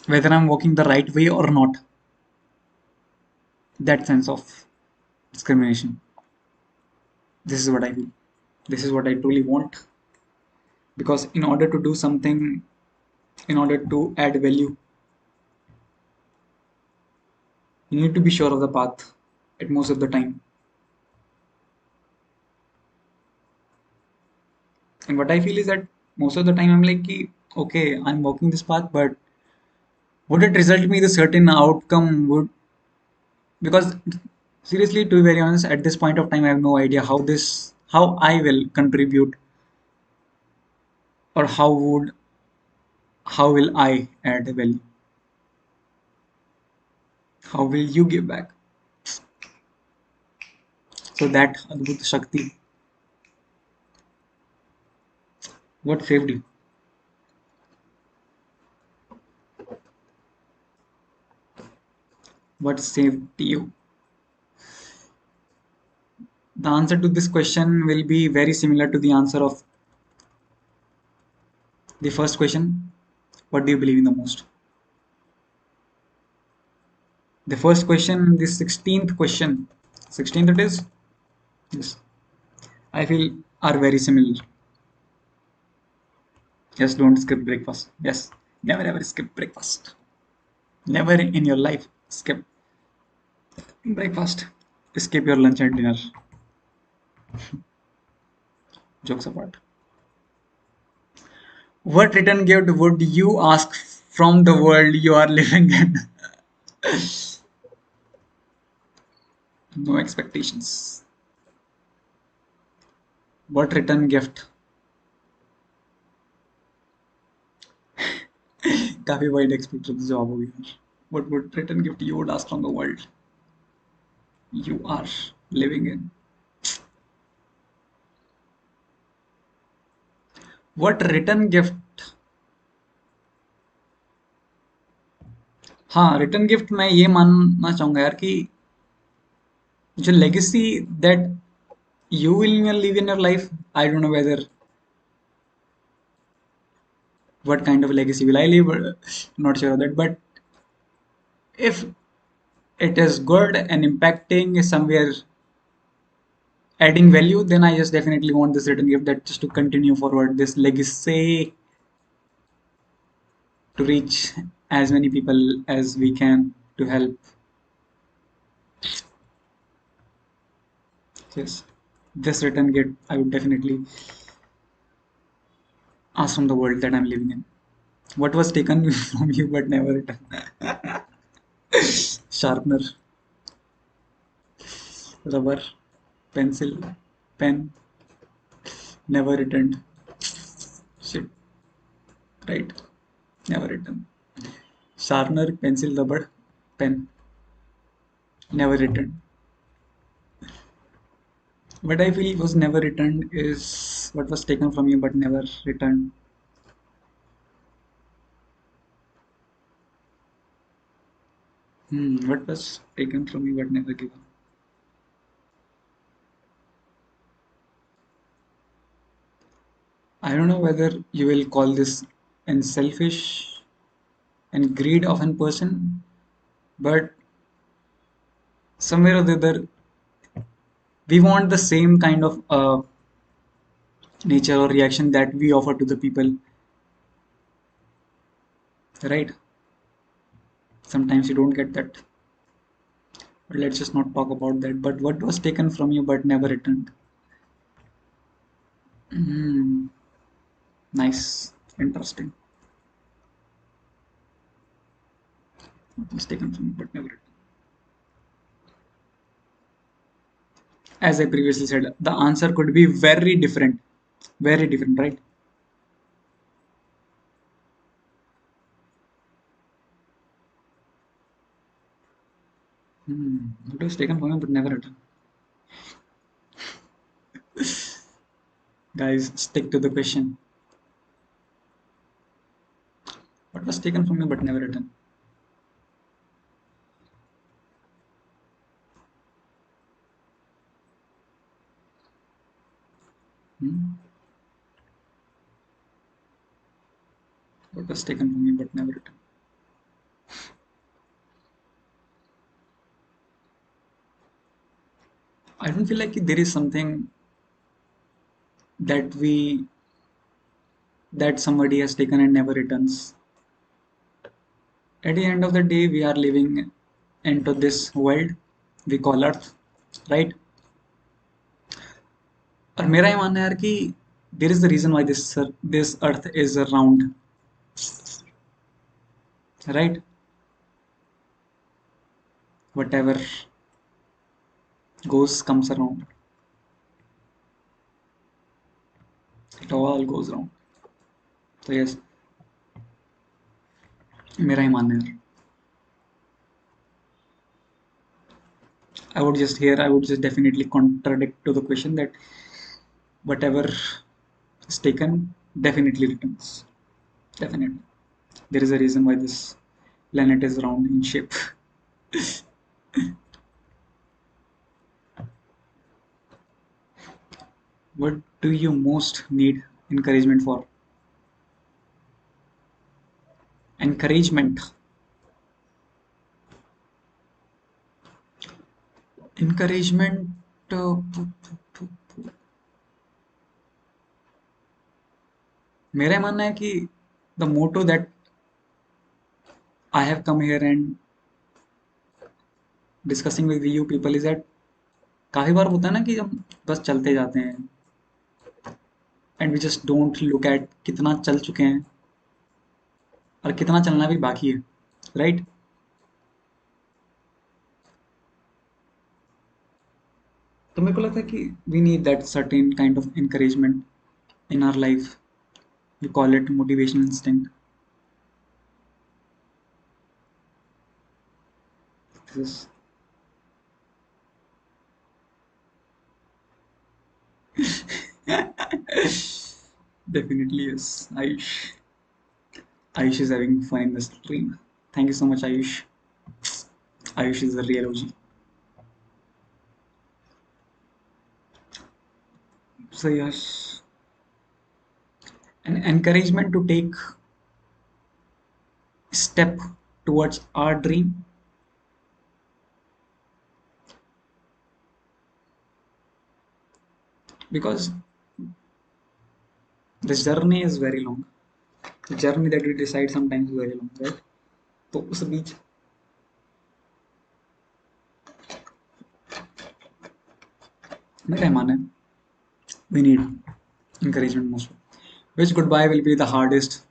whether I'm walking the right way or not, that sense of discrimination. This is what I feel. This is what I truly want. Because in order to do something, in order to add value, you need to be sure of the path at most of the time. And what I feel is that most of the time I'm like, "Ki, okay, I'm walking this path, but would it result me the certain outcome? Would because seriously, to be very honest, at this point of time, I have no idea how I will contribute or how will I add value? How will you give back? So that Adbhut Shakti, what saved you? What saved you? The answer to this question will be very similar to the answer of the first question. What do you believe in the most? The first question, the 16th question, 16th it is? Yes. I feel are very similar. Yes, don't skip breakfast. Yes, never ever skip breakfast. Never in your life skip breakfast. Skip your lunch and dinner. Jokes apart. What return gift would you ask from the world you are living in? No expectations. What return gift? काफी wide expected जवाब हो गया. What would return gift you would ask from the world you are living in? What return gift? हाँ, return gift मैं ये मानना चाहूंगा यार कि जो legacy that you will live in your life, I don't know whether what kind of legacy will I leave, not sure of that, but if it is good and impacting somewhere, adding value, then I just definitely want this return gift that just to continue forward this legacy to reach as many people as we can to help. Yes, this return gift I would definitely ask from the world that I'm living in. What was taken from you but never returned? Sharpener, rubber, pencil, pen, never returned. Shit, right? Never returned. Sharpener, pencil, rubber, pen, never returned. What I feel was never returned is what was taken from you but never returned. What was taken from you but never given? I don't know whether you will call this an selfish and greed of a person, but somewhere or the other, we want the same kind of nature or reaction that we offer to the people, right? Sometimes you don't get that, but let's just not talk about that. But what was taken from you but never returned? Hmm, nice, interesting. What was taken from you but never returned? As I previously said, the answer could be very different, right? What was taken from you but never returned? Guys, stick to the question. What was taken from you but never returned? What was taken from me but never returned? I don't feel like there is something that we that somebody has taken and never returns. At the end of the day, we are living into this world we call Earth, right? और मेरा ये मानना है यार कि there is the reason why this Earth is round, right? Whatever goes comes around. It all goes around. So yes, मेरा ही मानना है यार. I would just definitely contradict to the question that whatever is taken definitely returns. Definitely. There is a reason why this planet is round in shape. What do you most need encouragement for? Encouragement. Encouragement. मेरा मानना है कि the motto that I have come here and discussing with you people is that काफी बार होता है ना कि हम बस चलते जाते हैं and we just don't look at कितना चल चुके हैं और कितना चलना भी बाकी है, राइट? तो मेरे को लगता है कि we need that certain kind of encouragement in our life. We call it motivational instinct. This definitely is Ayush. Ayush is having fun in the stream. Thank you so much, Ayush. Ayush is the real OG. So yes, an encouragement to take step towards our dream, because this journey is very long. The journey that we decide sometimes is very long, right? तो उस बीच मेरा मानना है we need encouragement most. Which goodbye will be the hardest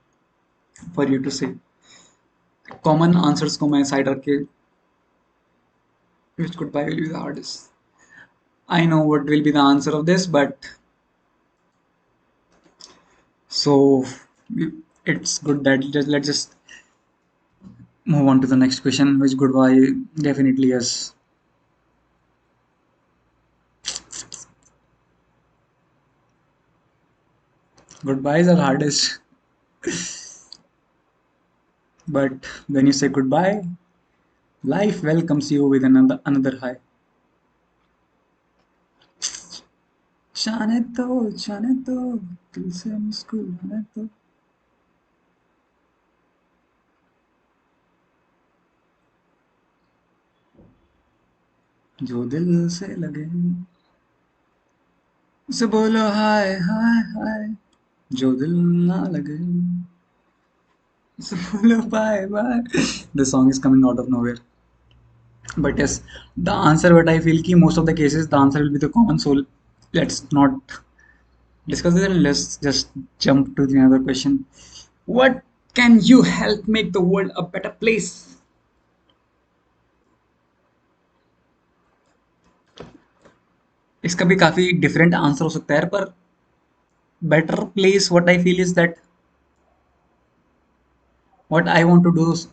for you to say? Common answers को मैं side रख के which goodbye will be the hardest? I know what will be the answer of this, but so it's good that let's just move on to the next question. Which goodbye definitely yes. Goodbyes are hardest, but when you say goodbye, life welcomes you with another high. जाने तो दिल से मुस्कुराने तो. जो दिल से लगे उसे बोलो हाय हाय हाय. जो दिल ना लगे उसे बोलो bye bye. The song is coming out of nowhere. But yes, the answer what I feel ki most of the cases the answer will be the common soul. Let's not discuss it and let's just jump to the another question. What can you help make the world a better place? इसका भी काफी different answer हो सकता है पर better place what I feel is that what I want to do is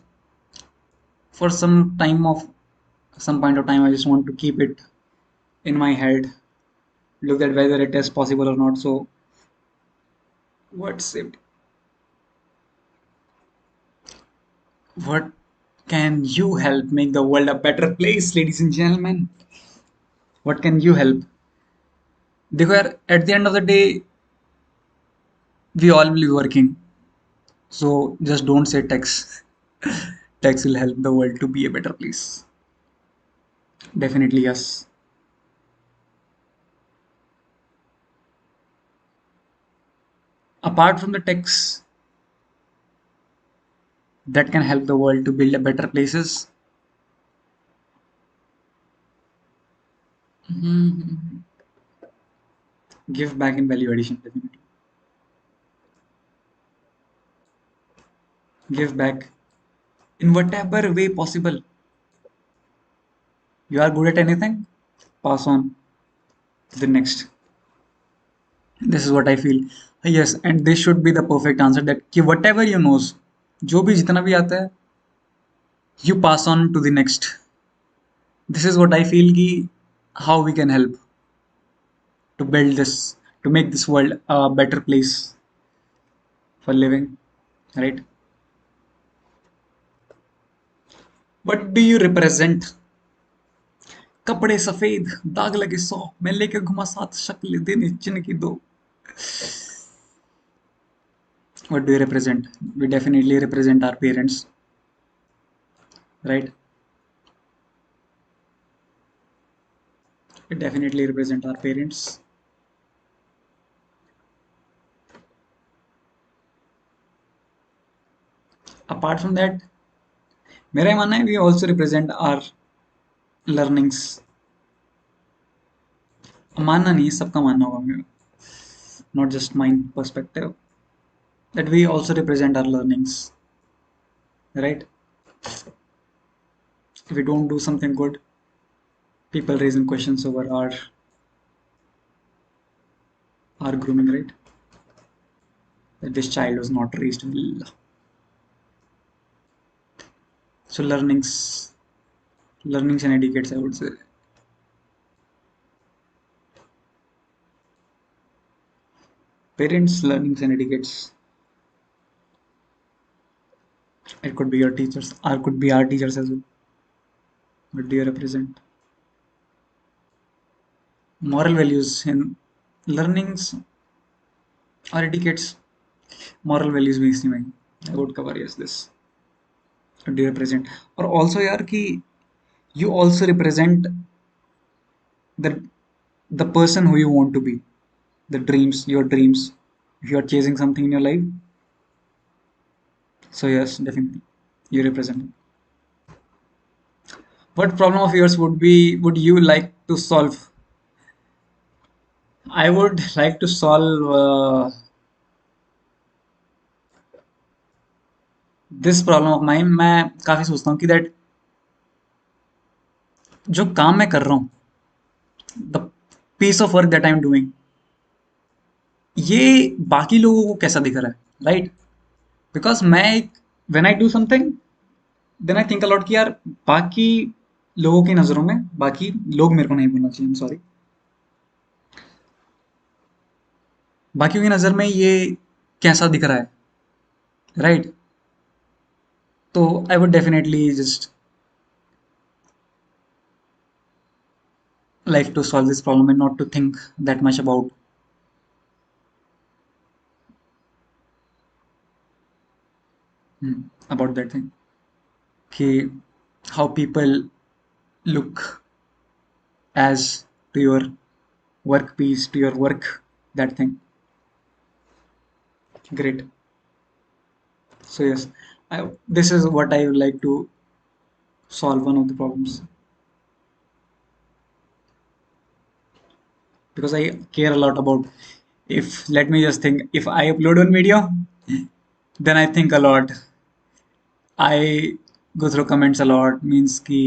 for some point of time I just want to keep it in my head, look at whether it is possible or not. So what's it? What can you help make the world a better place, ladies and gentlemen? What can you help? देखो यार, at the end of the day we all will be working. So just don't say text. Text will help the world to be a better place. Definitely yes. Apart from the text that can help the world to build a better places, mhm, give back in value addition definitely. Give back in whatever way possible. You are good at anything, pass on to the next. This is what I feel. Yes, and this should be the perfect answer that कि whatever you knows, जो भी जितना भी आता है, you pass on to the next. This is what I feel कि how we can help to build this, to make this world a better place for living, right? What do you represent? कपड़े सफेद दाग लगे 100 मैं लेके घुमा साथ शक्ल देने चिन्ह की दो. What do you represent? We definitely represent our parents, right? We definitely represent our parents. Apart from that, मेरा ये मानना है we also represent our learnings. मानना नहीं सबका मानना होगा मेरा, not just my perspective, that we also represent our learnings, right? If we don't do something good, people raising questions over our grooming, right? That this child was not raised well. So learnings and etiquettes, I would say. Parents, learnings and etiquettes. It could be your teachers, or could be our teachers as well. What do you represent? Moral values in learnings or etiquettes. Moral values भी इसी में I would cover yes this. What do you represent? और also यार कि you also represent the the person who you want to be, the dreams, your dreams. If you are chasing something in your life, so yes, definitely you represent it. What problem of yours would you like to solve? I would like to solve this problem of mine. मैं काफी सोचता हूँ कि that जो काम मैं कर रहा हूँ, the piece of work that I'm doing, ये बाकी लोगों को कैसा दिख रहा है, राइट? बिकॉज मैं एक when I do something then I think a lot कि यार बाकी लोगों की नजरों में, बाकी लोग मेरे को नहीं बोलना चाहिए, सॉरी, बाकियों की नजर में ये कैसा दिख रहा है, राइट? तो I would definitely just like to solve this problem and not to think that much about that thing कि how people look as to your work piece, to your work, that thing. Great. So yes, this is what I would like to solve one of the problems because I care a lot about. If let me just think, if I upload one video, then I think a lot. I go through comments a lot. Means ki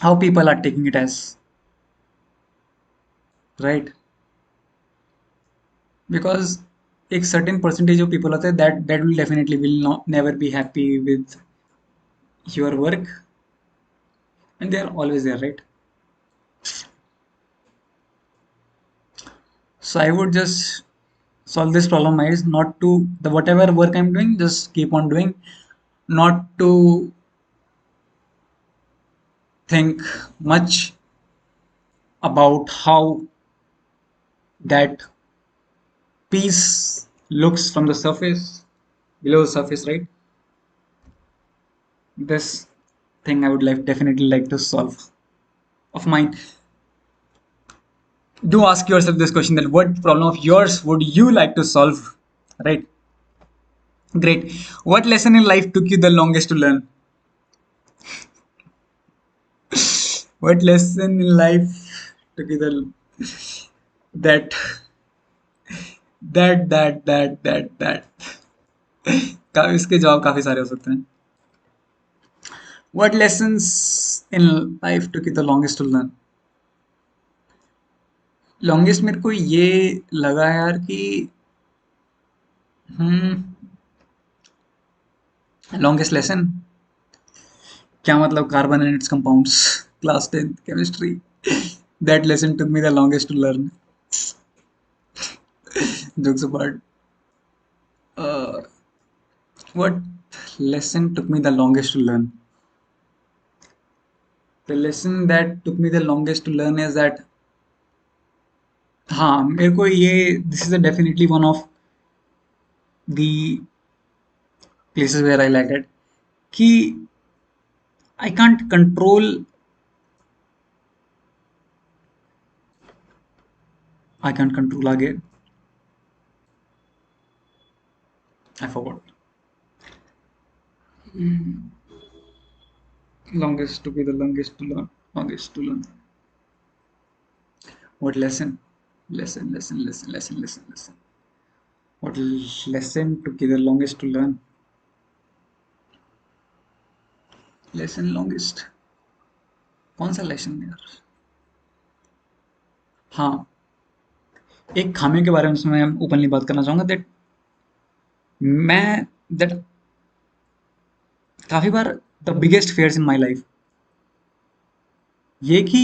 how people are taking it as, right? Because एक certain percentage of people होते हैं that will definitely will not never be happy with your work, and they are always there, right? So I would just solve this problem is not to the whatever work I'm doing, just keep on doing, not to think much about how that piece looks from the surface, below the surface, right? This thing I would like definitely like to solve of mine. Do ask yourself this question, that what problem of yours would you like to solve, right? Great. What lesson in life took you the longest to learn? What lesson in life took you the that that इसके जवाब काफी सारे हो सकते हैं. What lessons in life took you the longest to learn? Longest मेरे को ये लगा यार कि लॉन्गेस्ट लेसन क्या मतलब, carbon and its compounds, class 10th chemistry. That lesson took me the longest to learn. Jokes apart. Uh, what lesson took me the longest to learn? The lesson that took me the longest to learn is that हाँ मेरे को ये this is a definitely one of the places where I lack it कि I can't control, I can't control आगे I forgot. Longest to be the longest to learn. Longest to learn. What lesson? Lesson. What lesson took you the longest to learn? Lesson longest. कौन सा lesson यार? हाँ, एक खामियों के बारे में मैं ओपनली बात करना चाहूंगा. मैं दैट काफी बार the biggest fears in my life ये कि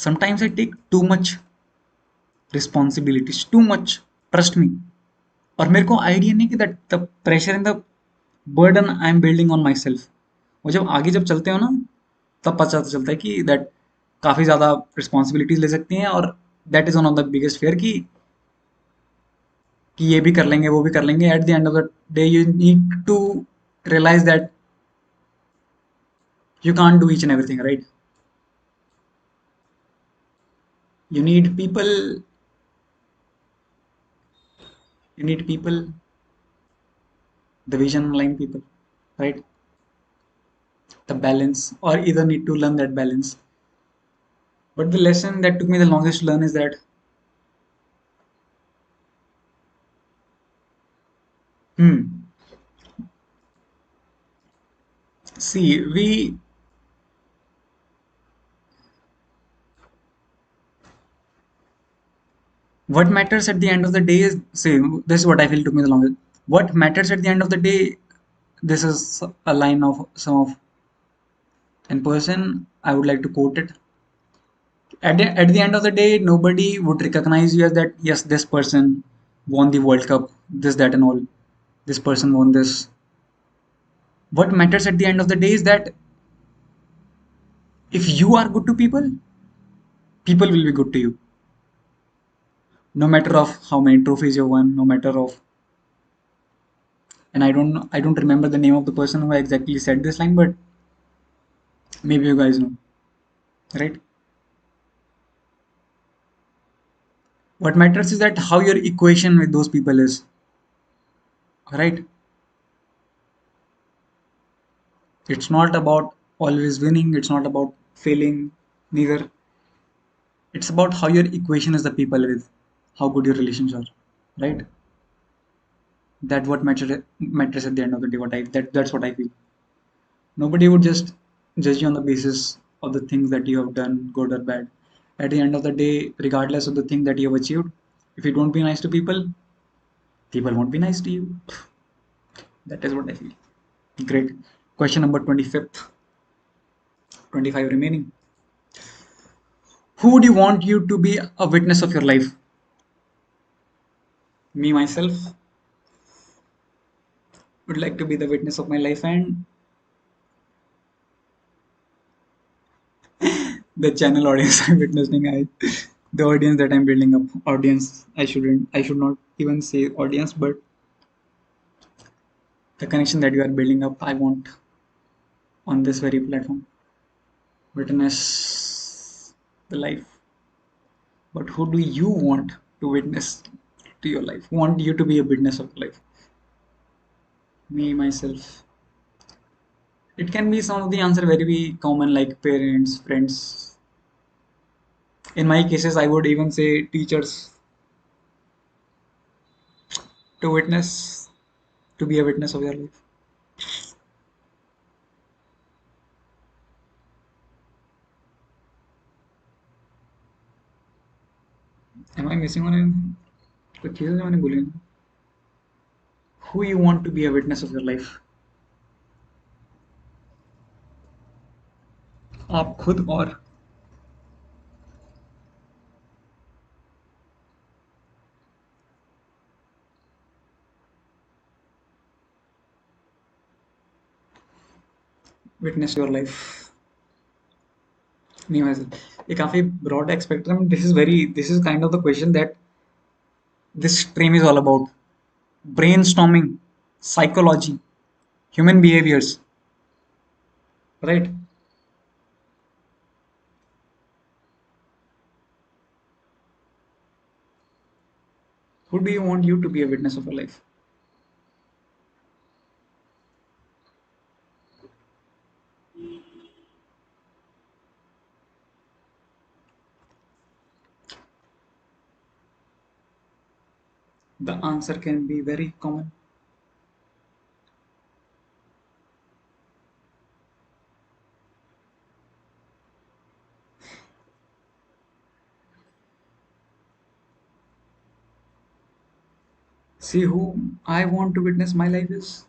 sometimes I take too much responsibilities, too much, trust me. और मेरे को आइडिया नहीं कि that the pressure in the burden I am building on myself. वो जब आगे जब चलते हो ना तब पता चलता है कि दैट काफ़ी ज़्यादा रिस्पॉन्सिबिलिटीज ले सकती हैं. और that is one of the biggest fear कि ये भी कर लेंगे वो भी कर लेंगे. At the end of the day you need to realise that you can't do each and everything, right? You need people, you need people, the vision line people, right? The balance, or either need to learn that balance. But the lesson that took me the longest to learn is that hmm, see, what matters at the end of the day is, say, this is what I feel took me the longest. What matters at the end of the day, this is a line of some of in person. I would like to quote it. At the end of the day, nobody would recognize you as that, yes, this person won the World Cup, this, that, and all. This person won this. What matters at the end of the day is that if you are good to people, people will be good to you. No matter of how many trophies you won, no matter of, and I don't remember the name of the person who exactly said this line, but maybe you guys know, right? What matters is that how your equation with those people is, right? It's not about always winning, it's not about failing, neither. It's about how your equation is the people with, how good your relations are, right? That what matters at the end of the day. That's what I feel. Nobody would just judge you on the basis of the things that you have done, good or bad. At the end of the day, regardless of the thing that you have achieved, if you don't be nice to people, people won't be nice to you. That is what I feel. Great. Question number 25th, 25 remaining. Who would you want you to be a witness of your life? Me, myself, would like to be the witness of my life, and the channel audience I'm witnessing. The audience that I'm building up. Audience, I should not even say audience, but the connection that you are building up. I want on this very platform witness the life. But who do you want to witness to your life? Want you to be a witness of life? Me, myself. It can be some of the answer very common like parents, friends. In my cases, I would even say teachers to witness, to be a witness of your life. Am I missing on anything? कुछ चीजें जो मैंने बोली ना. Who you want to be a witness of your life? आप खुद और witness your life. Me myself. ये काफी broad spectrum. This is kind of the question that this stream is all about. Brainstorming, psychology, human behaviors, right? Who do you want you to be a witness of your life? The answer can be very common. See who I want to witness my life is.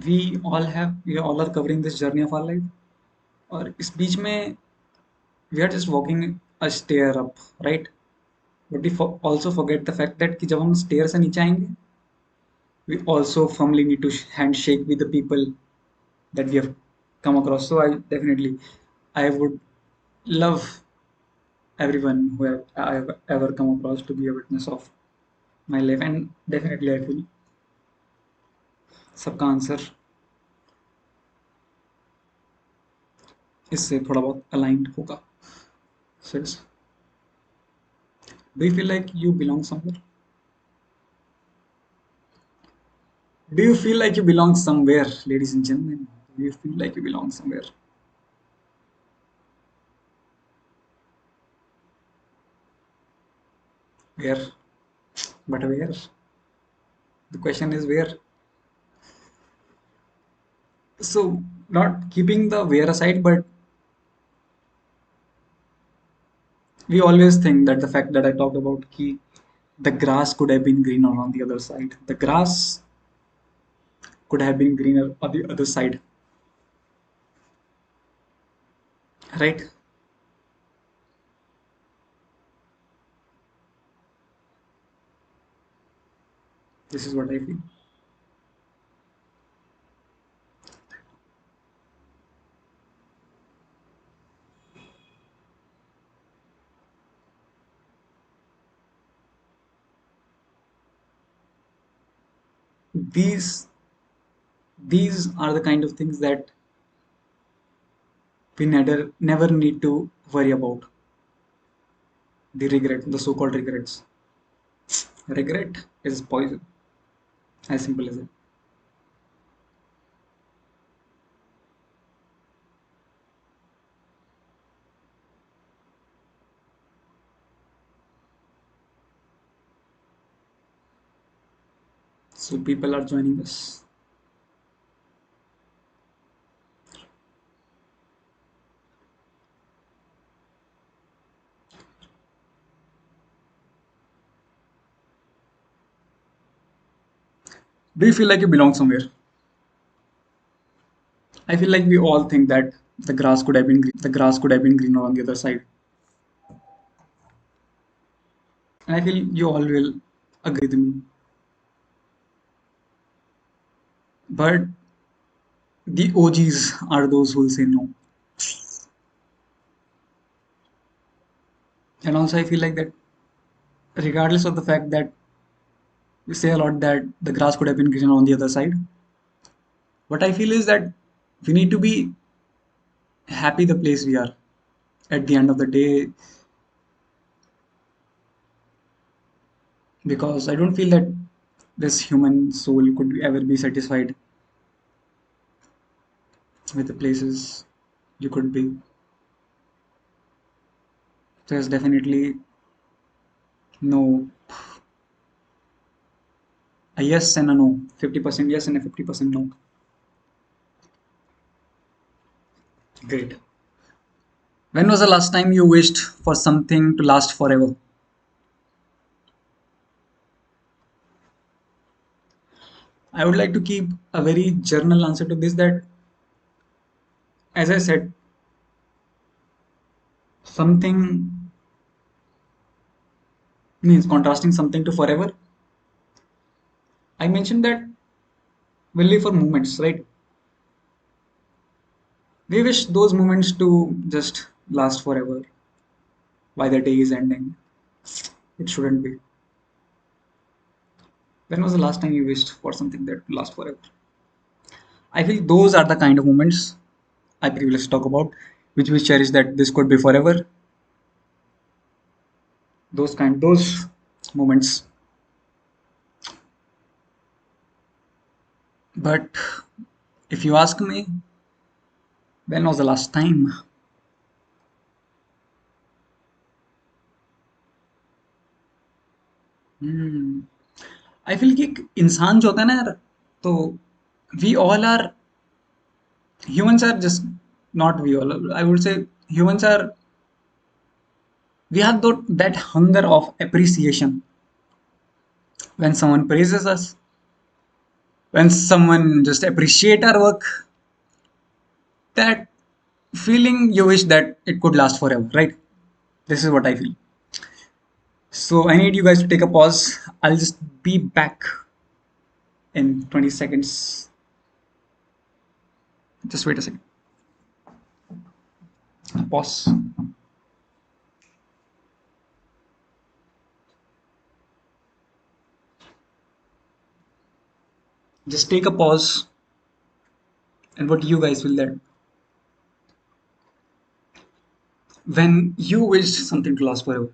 We all are covering this journey of our life. और इस बीच में we are just walking a stair up, right? But we also forget the fact that कि जब हम stair से नीचे आएंगे, we also firmly need to handshake with the people that we have come across. So I would love everyone I have ever come across to be a witness of my life, and definitely I feel सबका answer इससे थोड़ा बहुत aligned होगा. So do you feel like you belong somewhere? Do you feel like you belong somewhere, ladies and gentlemen? Do you feel like you belong somewhere? Where? But where? The question is where. So, not keeping the where aside, but we always think that the fact that I talked about ki the grass could have been greener on the other side. The grass could have been greener on the other side, right? This is what I feel. These these are the kind of things that we never need to worry about. The regret, the so-called regrets. Regret is poison. As simple as it. So people are joining us. Do you feel like you belong somewhere? I feel like we all think that the grass could have been greener on the other side. And I feel you all will agree with me. But the OGs are those who will say no. And also I feel like that regardless of the fact that We say a lot that the grass could have been greener on the other side. What I feel is that we need to be happy the place we are at the end of the day, because I don't feel that this human soul could ever be satisfied with the places you could be. There's definitely no a yes and a no, 50% yes and a 50% no. Great. When was the last time you wished for something to last forever? I would like to keep a very general answer to this, that, as I said, something means contrasting something to forever. I mentioned that we live for moments, right? We wish those moments to just last forever while the day is ending. It shouldn't be. When was the last time you wished for something that lasts forever? I feel those are the kind of moments I previously talk about, which we cherish that this could be forever. Those moments. But if you ask me, when was the last time? Hmm. I feel कि एक इंसान जो होता है ना यार, तो we all are humans are just not we all, I would say humans are, we have that hunger of appreciation when someone praises us, when someone just appreciate our work, that feeling you wish that it could last forever, right? This is what I feel. So I need you guys to take a pause. I'll just be back in 20 seconds. Just wait a second. Pause. Just take a pause. And what you guys feel that when you wish something to last forever?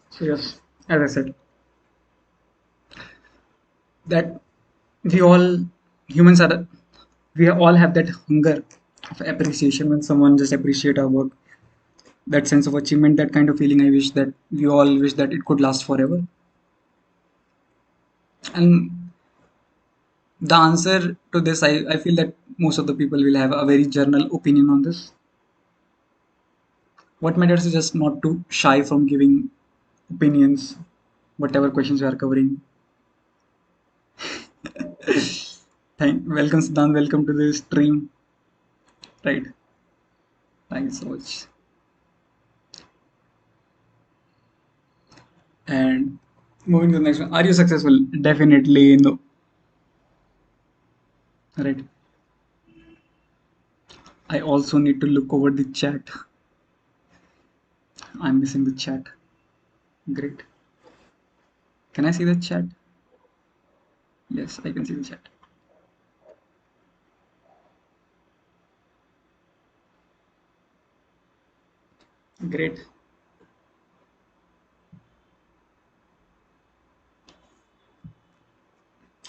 So yes, as I said, that we all humans are, we all have that hunger of appreciation when someone just appreciate our work, that sense of achievement, that kind of feeling. I wish that we all wish that it could last forever. And the answer to this, I feel that most of the people will have a very general opinion on this. What matters is just not to shy from giving opinions, whatever questions you are covering. Welcome Siddhant, welcome to the stream. Right. Thank you so much. And moving to the next one. Are you successful? Definitely no. Right. I also need to look over the chat. I'm missing the chat. Great. Can I see the chat? Yes, I can see the chat. Great.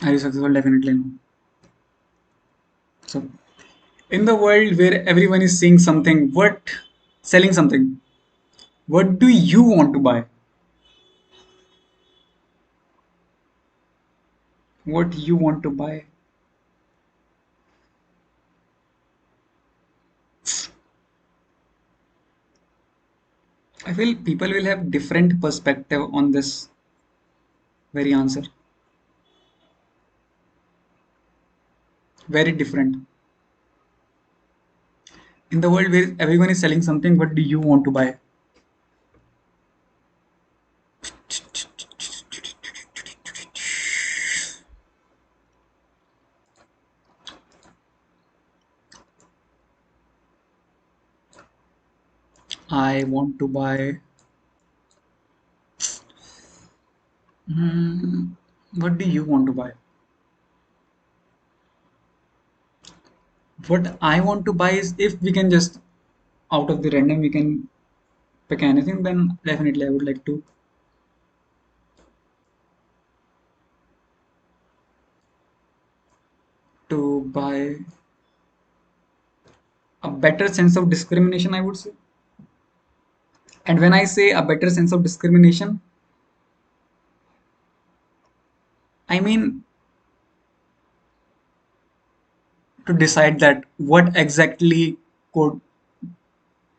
Are you successful? Definitely no. So, in the world where everyone is saying something, selling something, what do you want to buy? What you want to buy? I feel people will have different perspective on this very answer. Very different. In the world where everyone is selling something, what do you want to buy? I want to buy. Hmm, what do you want to buy? What I want to buy is, if we can just out of the random we can pick anything, then definitely I would like to buy a better sense of discrimination, I would say. And when I say a better sense of discrimination, I mean to decide that what exactly could,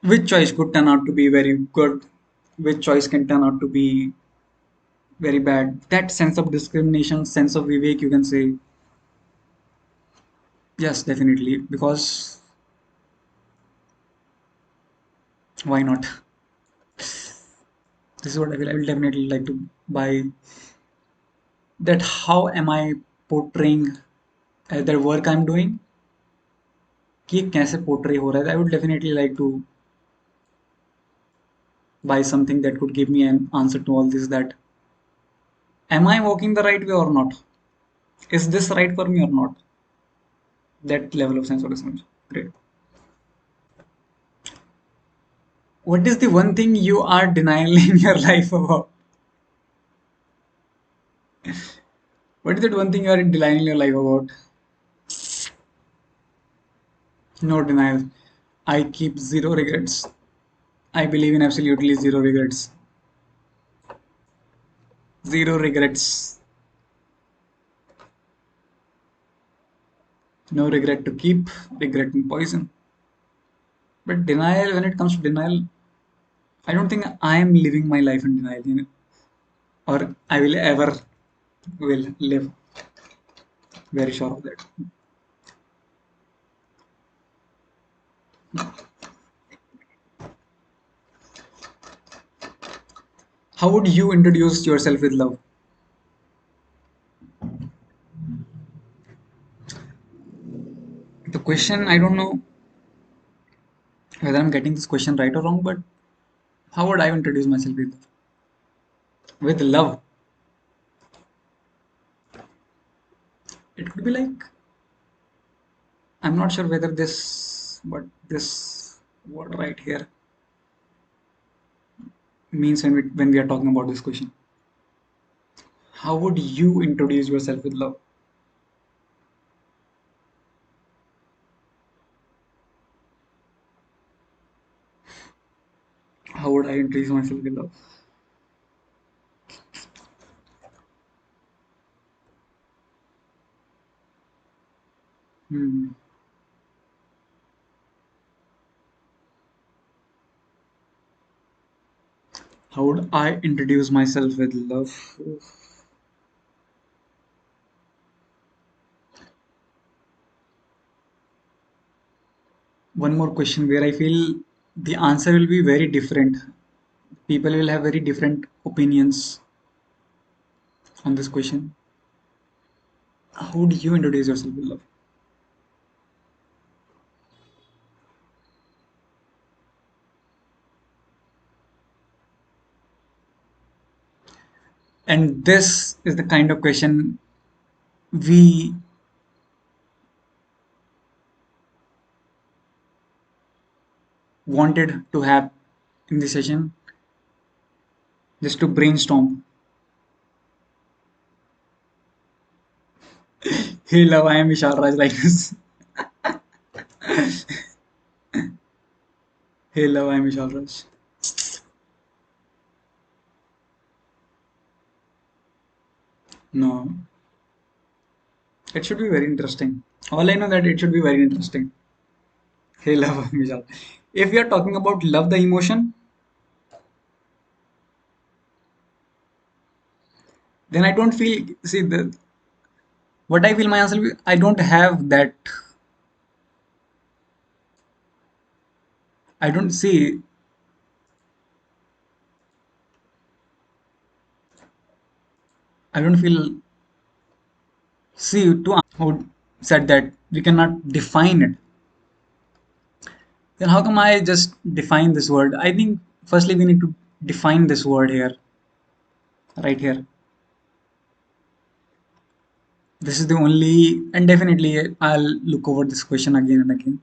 which choice could turn out to be very good, which choice can turn out to be very bad. That sense of discrimination, sense of vivek, you can say. Yes, definitely, because why not? This is what I will definitely like to buy. That how am I portraying the work I'm doing, कि ये कैसे portray हो रहा है. I would definitely like to buy something that could give me an answer to all this, that am I walking the right way or not? Is this right for me or not? That level of sense of discrimination. Great. What is the one thing you are denying in your life about? What is that one thing you are denying in your life about? No denial. I keep zero regrets. I believe in absolutely zero regrets. Zero regrets. No regret to keep, regret and poison. But denial, when it comes to denial, I don't think I am living my life in denial, or I will ever will live. Very sure of that. How would you introduce yourself with love? The question, I don't know whether I'm getting this question right or wrong, but how would I introduce myself with love? With love? It could be like, I'm not sure whether this word right here means when we are talking about this question. How would you introduce yourself with love? How would I introduce myself with love? Hmm. How would I introduce myself with love? One more question where I feel the answer will be very different. People will have very different opinions on this question. How do you introduce yourself with love? And this is the kind of question we wanted to have in this session, just to brainstorm. Hey love, I am Vishal Raj like this. Hey love, I am Vishal Raj. No, it should be very interesting. All I know that it should be very interesting. Hey love, I am Vishal. If we are talking about love, the emotion, then I don't feel. See, what I feel my answer will be, I don't have that. I don't see. I don't feel. See, to who said that we cannot define it. Then how come I just define this word? I think firstly we need to define this word here, right here. This is the only, and definitely I'll look over this question again and again.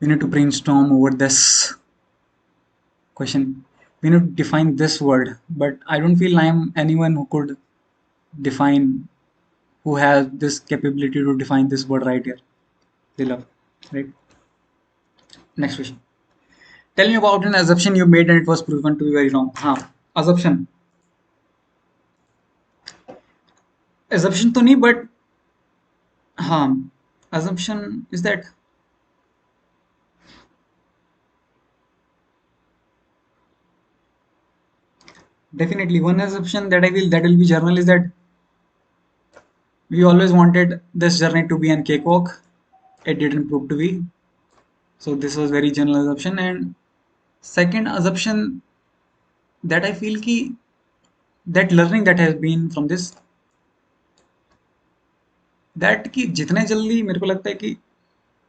We need to brainstorm over this question. We need to define this word, but I don't feel I'm anyone who could define, who has this capability to define this word right here. They love, right? Next question. Tell me about an assumption you made and it was proven to be very wrong. Assumption. Assumption तो नहीं, but assumption is that definitely one assumption that I feel that will be journal is that we always wanted this journey to be a cakewalk. It didn't prove to be. So this was very general assumption. And second assumption that I feel ki that learning that has been from this, that कि जितने जल्दी मेरे को लगता है कि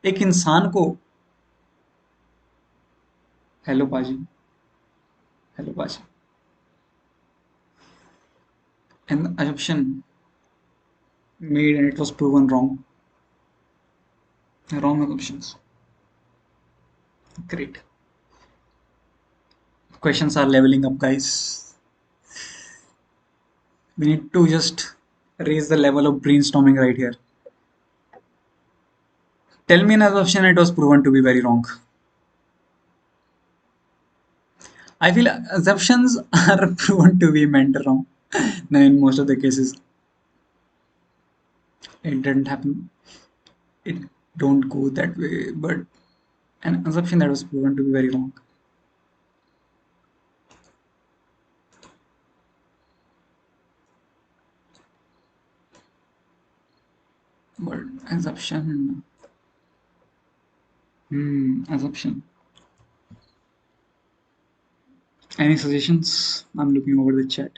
एक इंसान को, हेलो पाजी, हेलो पाजी, an assumption made and it was proven wrong. Wrong assumptions. Great. Questions are leveling up, guys. We need to just raise the level of brainstorming right here. Tell me an assumption it was proven to be very wrong. I feel assumptions are proven to be meant wrong. Now, in most of the cases, it didn't happen. It don't go that way. But an assumption that was proven to be very wrong. But assumption. Assumption. Any suggestions? I'm looking over the chat.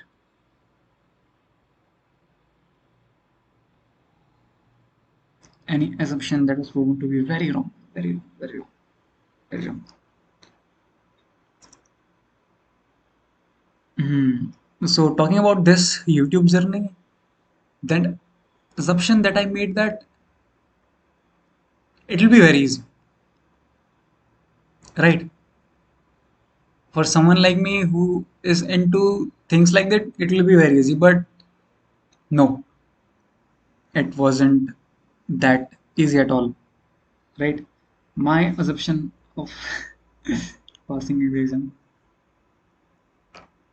Any assumption that was proven to be very wrong. Very, very, very wrong. So talking about this YouTube journey, then assumption that I made that it will be very easy, right? For someone like me who is into things like that, it will be very easy. But no, it wasn't that easy at all, right? My assumption of passing the exam,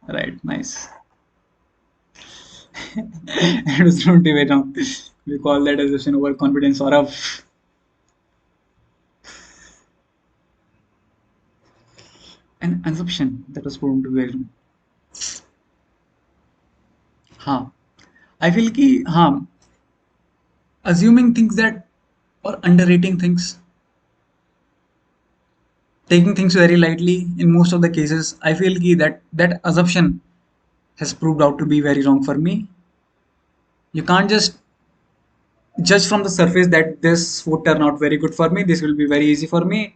right? Nice. It was not even wrong. We call that assumption overconfidence or a an assumption that was proven to be very wrong. हाँ, I feel कि हाँ, assuming things that or underrating things, taking things very lightly in most of the cases. I feel that assumption has proved out to be very wrong for me. You can't just judge from the surface that this would turn out very good for me, this will be very easy for me,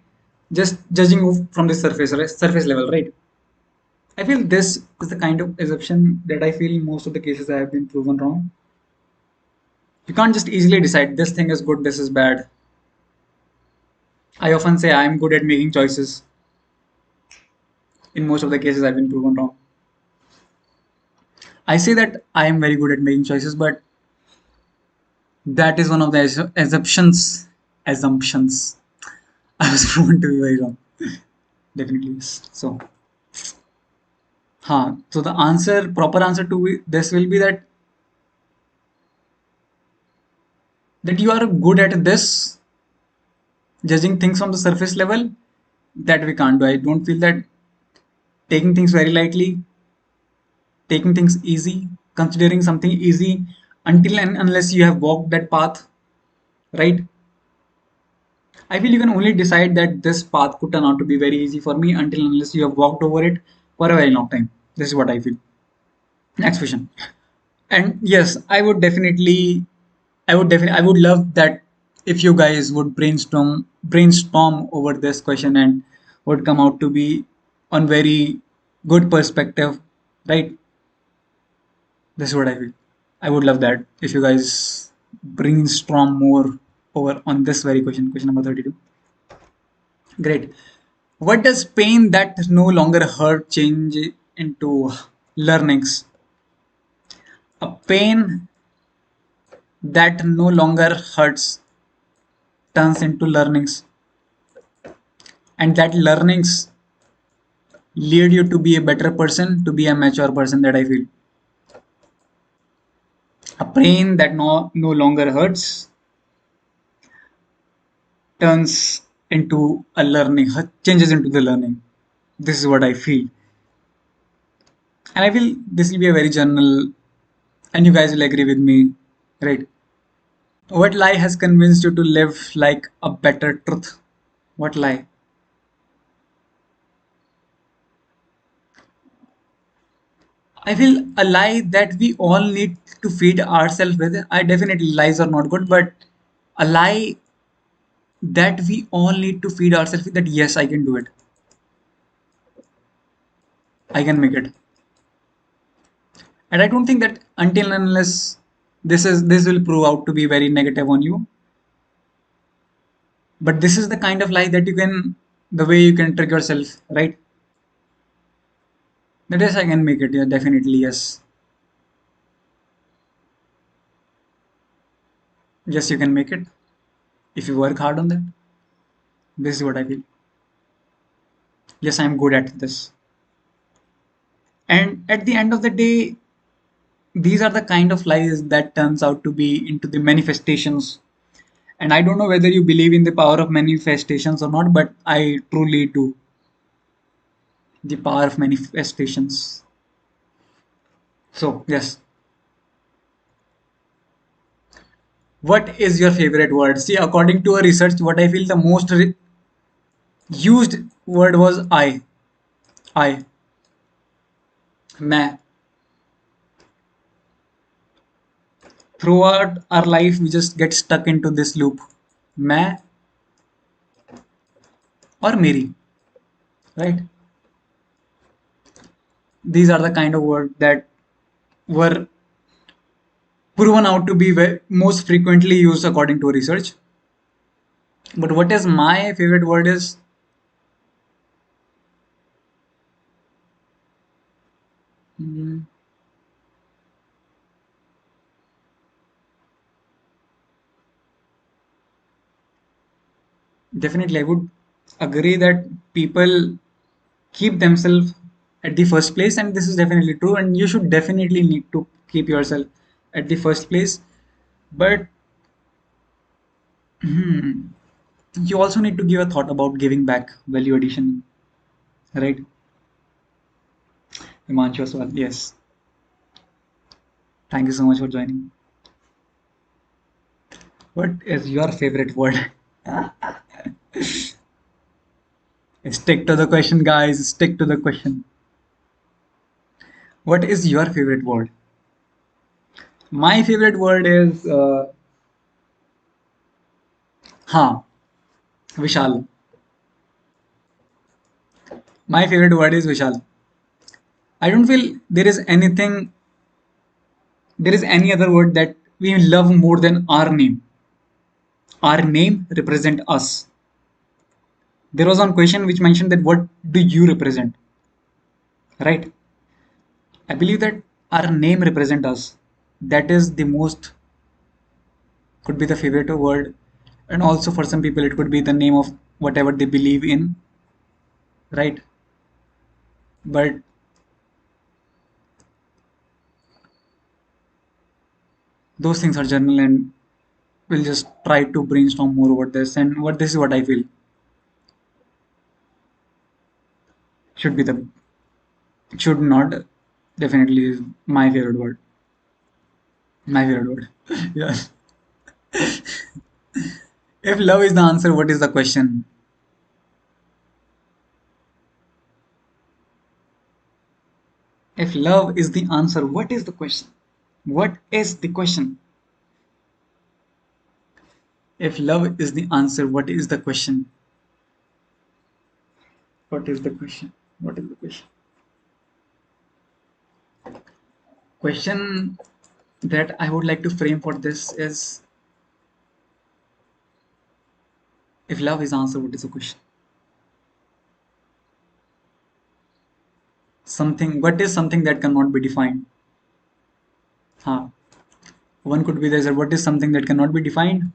just judging from the surface, right? Surface level, right? I feel this is the kind of assumption that I feel in most of the cases I have been proven wrong. You can't just easily decide this thing is good, this is bad. I often say I am good at making choices. In most of the cases I've been proven wrong. I say that I am very good at making choices, but that is one of the assumptions I was proven to be very wrong. Definitely yes. So the proper answer to this will be that you are good at this, judging things from the surface level, that we can't do. I don't feel that taking things very lightly, taking things easy, considering something easy until and unless you have walked that path, right? I feel you can only decide that this path could turn out to be very easy for me until unless you have walked over it for a very long time. This is what I feel. Next question. And yes, I would love that if you guys would brainstorm over this question and would come out to be on very good perspective, right? This is what I feel. I would love that if you guys brainstorm more over on this very question number 32. Great. What does pain that no longer hurt change into learnings? A pain that no longer hurts turns into learnings, and that learnings lead you to be a better person, to be a mature person. That I feel. A pain that no longer hurts turns into a learning, changes into the learning. This is what I feel, and I feel this will be a very general, and you guys will agree with me, right? What lie has convinced you to live like a better truth? What lie? I feel a lie that we all need to feed ourselves with. I definitely lies are not good, but a lie that we all need to feed ourselves with, that yes, I can do it. I can make it. And I don't think that until and unless this will prove out to be very negative on you. But this is the kind of lie that you can, the way you can trick yourself, right? That is, I can make it. Yeah, definitely yes. Yes, you can make it if you work hard on that. This is what I feel. Yes, I'm good at this. And at the end of the day, these are the kind of lies that turns out to be into the manifestations. And I don't know whether you believe in the power of manifestations or not, but I truly do. The power of manifestations. So yes, what is your favorite word? See, according to a research, what I feel the most used word was I, मैं. Throughout our life, we just get stuck into this loop. मैं और मेरी, right? These are the kind of words that were proven out to be most frequently used according to research. But what is my favorite word is, mm, definitely I would agree that people keep themselves at the first place, and this is definitely true, and you should definitely need to keep yourself at the first place. But you also need to give a thought about giving back, value addition, right? Himanshu as well. Yes. Thank you so much for joining. What is your favorite word? Stick to the question, guys. Stick to the question. What is your favorite word? My favorite word is ha, Vishal. My favorite word is Vishal. I don't feel there is any other word that we love more than our name. Our name represent us. There was one question which mentioned that what do you represent, right? I believe that our name represent us. That is the most could be the favorite word, and also for some people it could be the name of whatever they believe in, right? But those things are general, and we'll just try to brainstorm more about this. And what this is what I feel should be the should not definitely is my favorite word. My favorite word. Yeah. If love is the answer, what is the question? If love is the answer, what is the question? What is the question? If love is the answer, what is the question? What is the question? What is the question? Question that I would like to frame for this is if love is answer, what is the question? Something what is something that cannot be defined? Huh. One could be this what is something that cannot be defined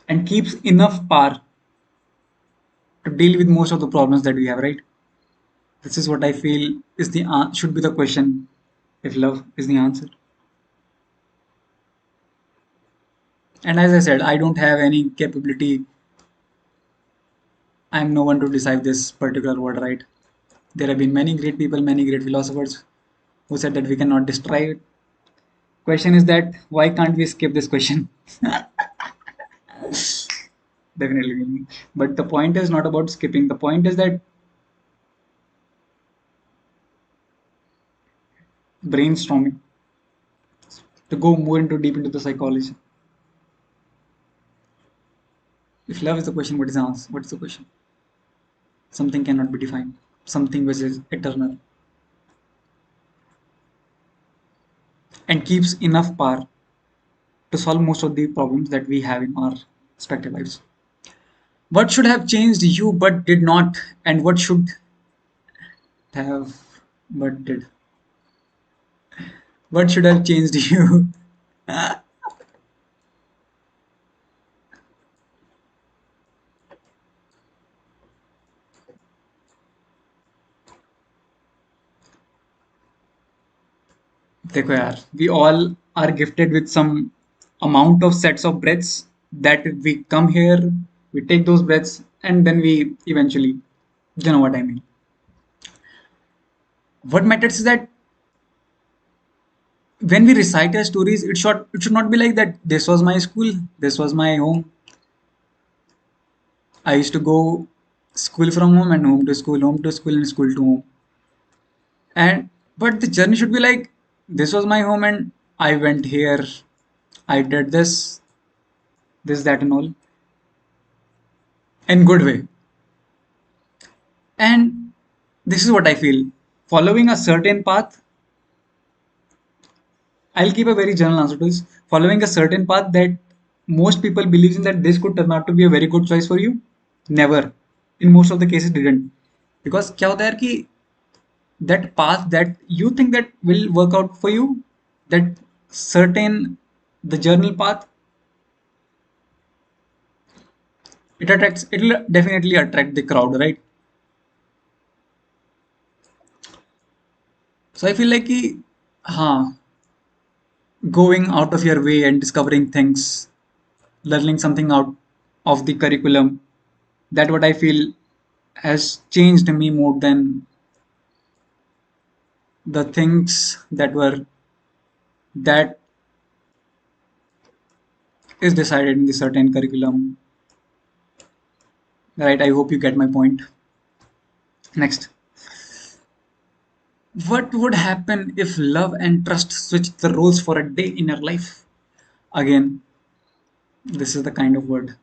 and keeps enough power to deal with most of the problems that we have, right? This is what I feel is the should be the question if love is the answer. And as I said, I don't have any capability. I'm no one to decide this particular word, right? There have been many great people, many great philosophers who said that we cannot describe it. Question is that why can't we skip this question? Definitely. But the point is not about skipping. The point is that brainstorming to go more into deep into the psychology. If love is the question, what is the answer? What is the question? Something cannot be defined. Something which is eternal and keeps enough power to solve most of the problems that we have in our respective lives. What should have changed you but did not, and what should have but did? What should have changed you? देखो यार, we all are gifted with some amount of sets of breaths that we come here, we take those breaths, and then we eventually, you know what I mean. What matters is that when we recite our stories, it should not be like that. This was my school, this was my home. I used to go school from home and home to school, and school to home. And but the journey should be like this was my home and I went here, I did this, that, and all in good way. And this is what I feel. Following a certain path, I'll keep a very general answer to this. Following a certain path that most people believe in that this could turn out to be a very good choice for you. Never. In most of the cases didn't. Because क्या होता है यार कि that path that you think that will work out for you, that certain the journal path, it'll definitely attract the crowd, right? So I feel like कि, हाँ, going out of your way and discovering things, learning something out of the curriculum, that what I feel has changed me more than the things that is decided in the certain curriculum. Right, I hope you get my point. Next, what would happen if love and trust switched the roles for a day in your life? Again, this is the kind of word.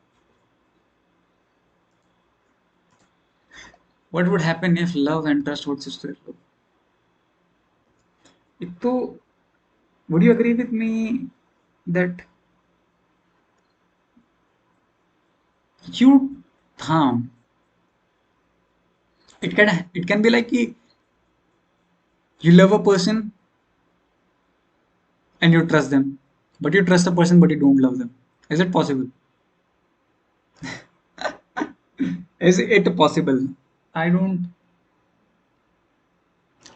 What would happen if love and trust would switch their role? एक तो, would you agree with me that you, हाँ, it can be like कि you love a person and you trust them, but you trust a person but you don't love them. Is it possible? Is it possible? I don't.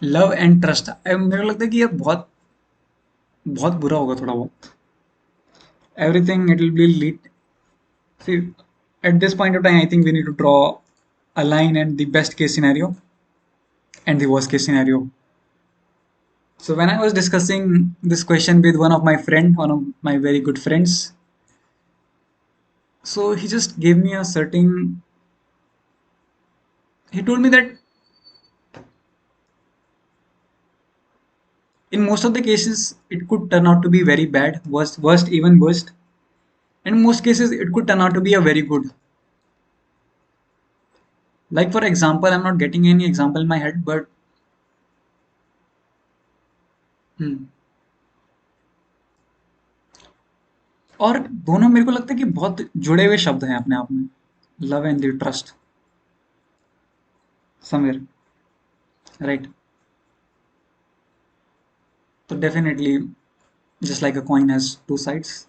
Love and trust, मेरे को लगता है कि ये बहुत बहुत बुरा होगा थोड़ा बहुत. Everything it will be lead. See, at this point of time, I think we need to draw a line and the best case scenario and the worst case scenario. So when I was discussing this question with one of my very good friends, so he just gave me a certain. He told me that in most of the cases it could turn out to be very bad, worst, even worst. And in most cases it could turn out to be a very good. Like for example, I'm not getting any example in my head, but hmm, और दोनों मेरे को लगता है कि बहुत जुड़े हुए शब्द हैं अपने आप में. Love and the trust, Sameer, right. तो definitely, just like a coin has two sides,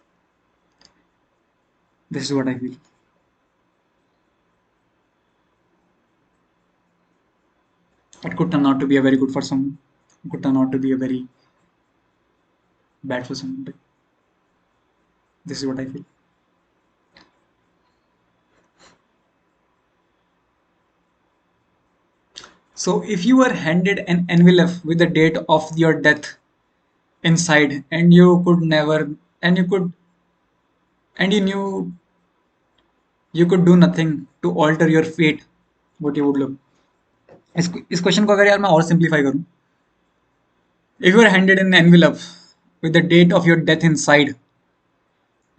this is what I feel. It could turn out to be a very good for someone, it could turn out to be a very bad for someone, but this is what I feel. So if you were handed an envelope with the date of your death inside, and you could never, and you could, and you knew you could do nothing to alter your fate, what you would look. इस question को अगर यार मैं और simplify करूं, if you were handed an envelope with the date of your death inside,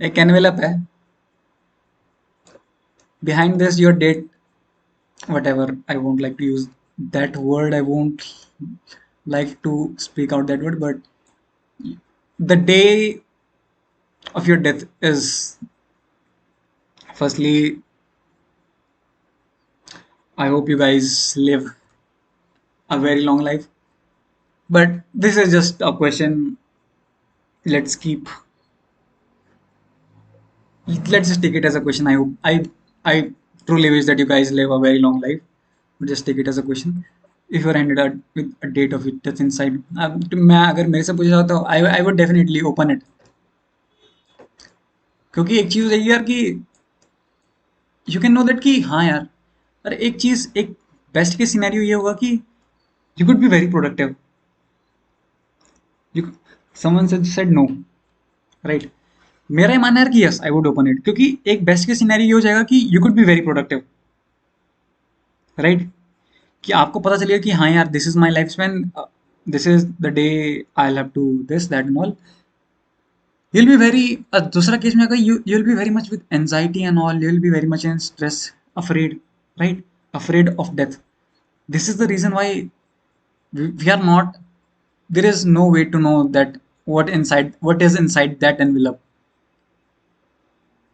एक envelope है, behind this your date, whatever, I won't like to use that word, I won't like to speak out that word, but the day of your death is, firstly, I hope you guys live a very long life, but this is just a question. Let's keep let's just take it as a question. I truly wish that you guys live a very long life, but just take it as a question. If you're handed out with a date of it that's inside, तो मैं अगर मेरे से पूछा जाता तो I would definitely open it. क्योंकि एक चीज है यार कि यू कैन नो दैट कि हाँ यार, पर एक चीज, एक बेस्ट केस सिनेरियो ये होगा कि you could be very productive. You someone said no, right. मेरा ये मानना है कि yes, I would open it, क्योंकि एक बेस्ट केस सिनेरियो ये हो जाएगा कि you could be very productive, right. कि आपको पता चलेगा कि हाँ यार, this is my life span, this is the day I have to this that and all. You'll be very, दूसरा केस में अगर you'll be very much with anxiety and all, you'll be very much in stress, afraid, right, afraid of death. This is the reason why we are not, there is no way to know that what is inside that envelope,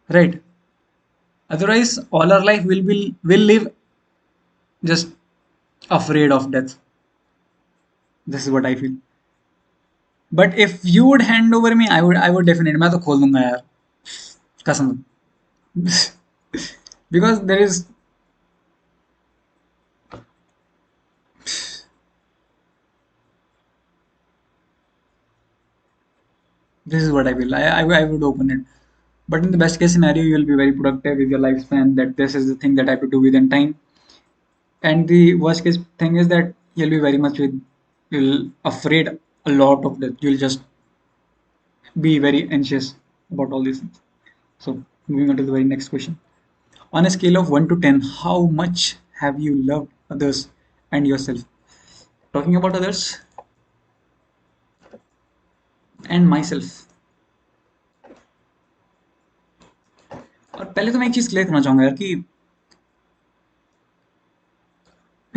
right. Otherwise all our life will live just afraid of death. This is what I feel. But if you would hand over me, I would definitely, मैं तो खोल दूंगा यार, कसम. Because there is, this is what I will. I would open it. But in the best case scenario, you will be very productive with your lifespan. That this is the thing that I have to do within time. And the worst case thing is that you'll be very much with, you'll afraid a lot of that. You'll just be very anxious about all these things. So moving on to the very next question. On a scale of 1 to 10, how much have you loved others and yourself? Talking about others and myself. और पहले तो मैं एक चीज clear करना चाहूंगा यार कि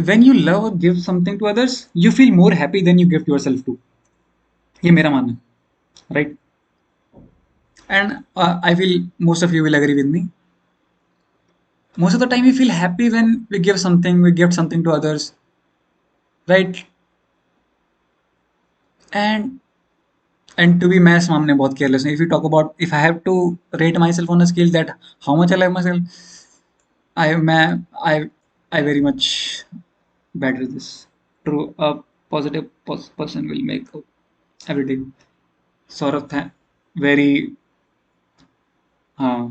when you love or give something to others, you feel more happy than you give yourself to. ये मेरा मानना है, right? And I feel most of you will agree with me. Most of the time, we feel happy when we give something to others, right? And to be मैं सामने बहुत careless हूँ. If you talk about if I have to rate myself on a scale that how much I love myself, I I very much bad with this. True, a positive person will make every day. Sort of very uh,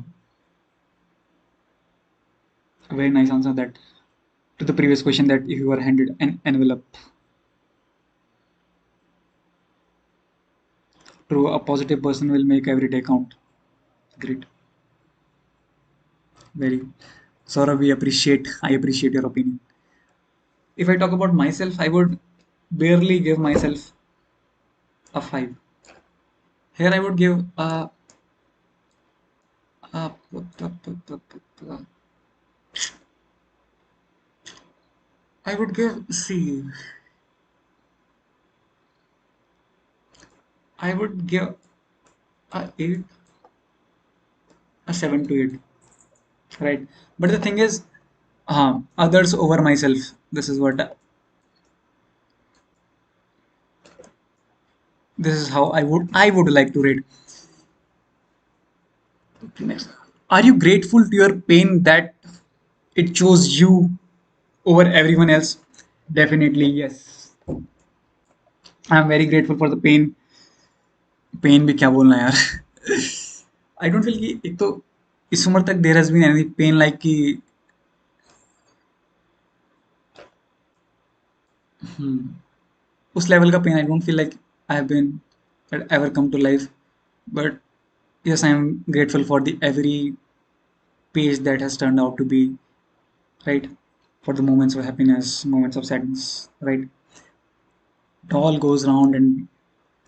very nice answer that to the previous question that if you were handed an envelope. True, a positive person will make every day count. Great, very. Saurabh, I appreciate your opinion. If I talk about myself, I would barely give myself a 5. Here I would give a I would give, see, I would give a 8, a 7 to 8, right? But the thing is, others over myself. This is how I would like to rate. Next, are you grateful to your pain that it chose you over everyone else? Definitely yes. I'm very grateful for the pain. Pain भी क्या बोलना यार. आई don't feel कि एक तो इस उम्र तक there has been any pain like कि उस लेवल का pain I don't feel like I have been ever come to life. But yes, I am grateful for the every page that has turned out to be right, for the moments of happiness, moments of sadness, right? It all goes round, and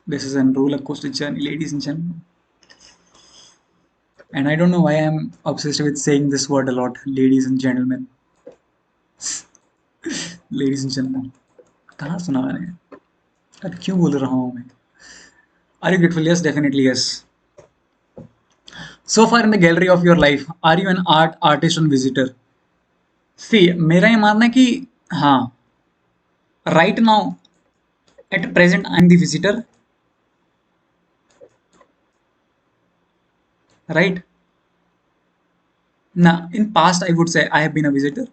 this is a roller coaster journey, ladies and gentlemen. And I don't know why I'm obsessed with saying this word a lot, ladies and gentlemen. Ladies and gentlemen. कहाँ सुना मैंने? अब क्यों बोल रहा हूँ मैं? Are you grateful? Yes, definitely yes. So far in the gallery of your life, are you an artist or visitor? See, मेरा ये मानना है कि हाँ, right now at present I am the visitor, right? Now in past I would say I have been a visitor.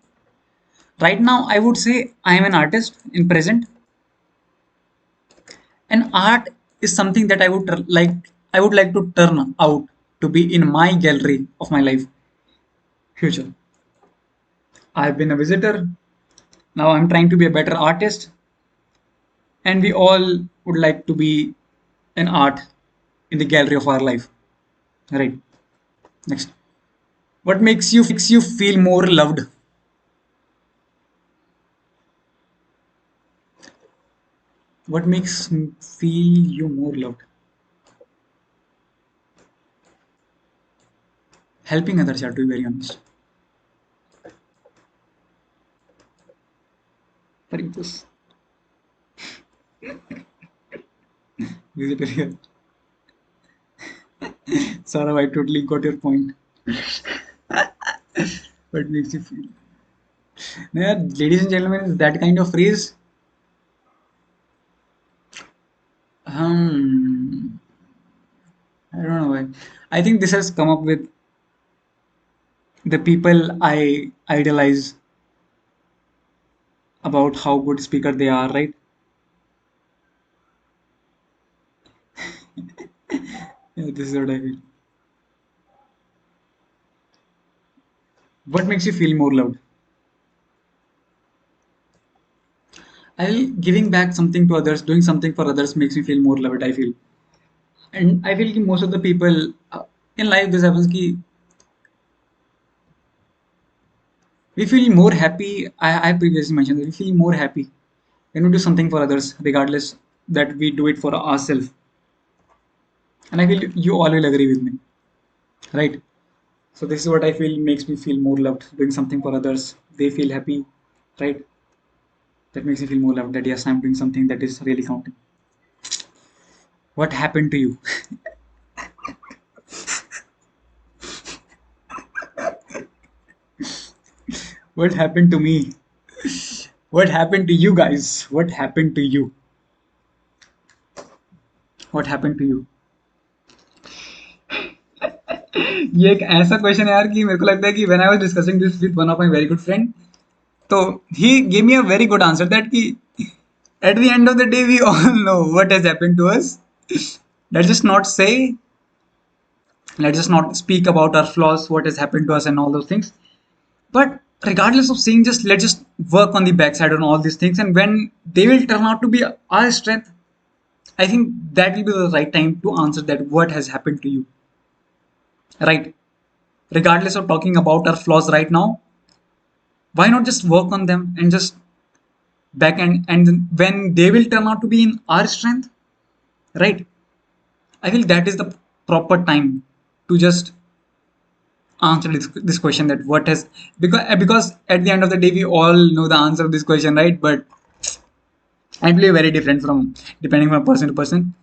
Right now I would say I am an artist in present. And art is something that I would like to turn out to be in my gallery of my life future. I've been a visitor. Now I'm trying to be a better artist, and we all would like to be an art in the gallery of our life. Right. Next. What makes you feel more loved? What makes me feel you more loved? Helping others, yeah, to be very honest. Very this visitor here. Sarah, I totally got your point. What makes you feel? Yeah, ladies and gentlemen, is that kind of phrase. Um, I don't know why. I think this has come up with the people I idolize about how good speaker they are, right? Yeah, this is what I feel. What makes you feel more loved? I giving back something to others, doing something for others makes me feel more loved. I feel, and I feel कि most of the people in life this happens कि We feel more happy. I previously mentioned that we feel more happy when we do something for others, regardless that we do it for ourselves. And I feel you all will agree with me, right? So this is what I feel makes me feel more loved. Doing something for others, they feel happy, right? That makes me feel more loved. That yes, I'm doing something that is really counting. What happened to you? What happened to me? What happened to you guys? What happened to you? What happened to you? ये एक ऐसा question है यार कि मेरे को लगता है कि when I was discussing this with one of my very good friend तो he gave me a very good answer that कि at the end of the day we all know what has happened to us. let's just not say let's just not speak about our flaws, what has happened to us and all those things, but regardless of saying, just let's just work on the backside on all these things, and when they will turn out to be our strength, I think that will be the right time to answer that what has happened to you, right? Regardless of talking about our flaws right now, why not just work on them and just back and when they will turn out to be in our strength, right? I feel that is the proper time to just answer this question, that what has, because at the end of the day we all know the answer of this question, right? But I believe very different from depending from person to person.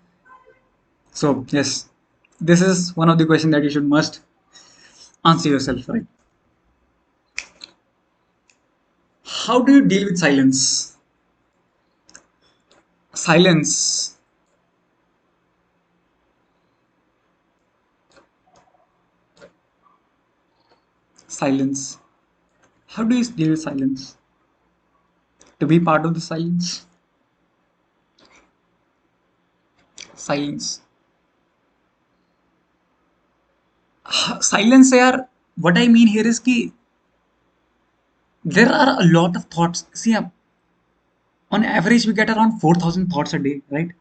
So yes, this is one of the questions that you should must answer yourself, right? How do you deal with silence? Silence, silence. How do you deal with silence? To be part of the silence, silence, silence. यार, what I mean here is कि there are a lot of thoughts. See, on average we get around 4,000 thoughts a day, right?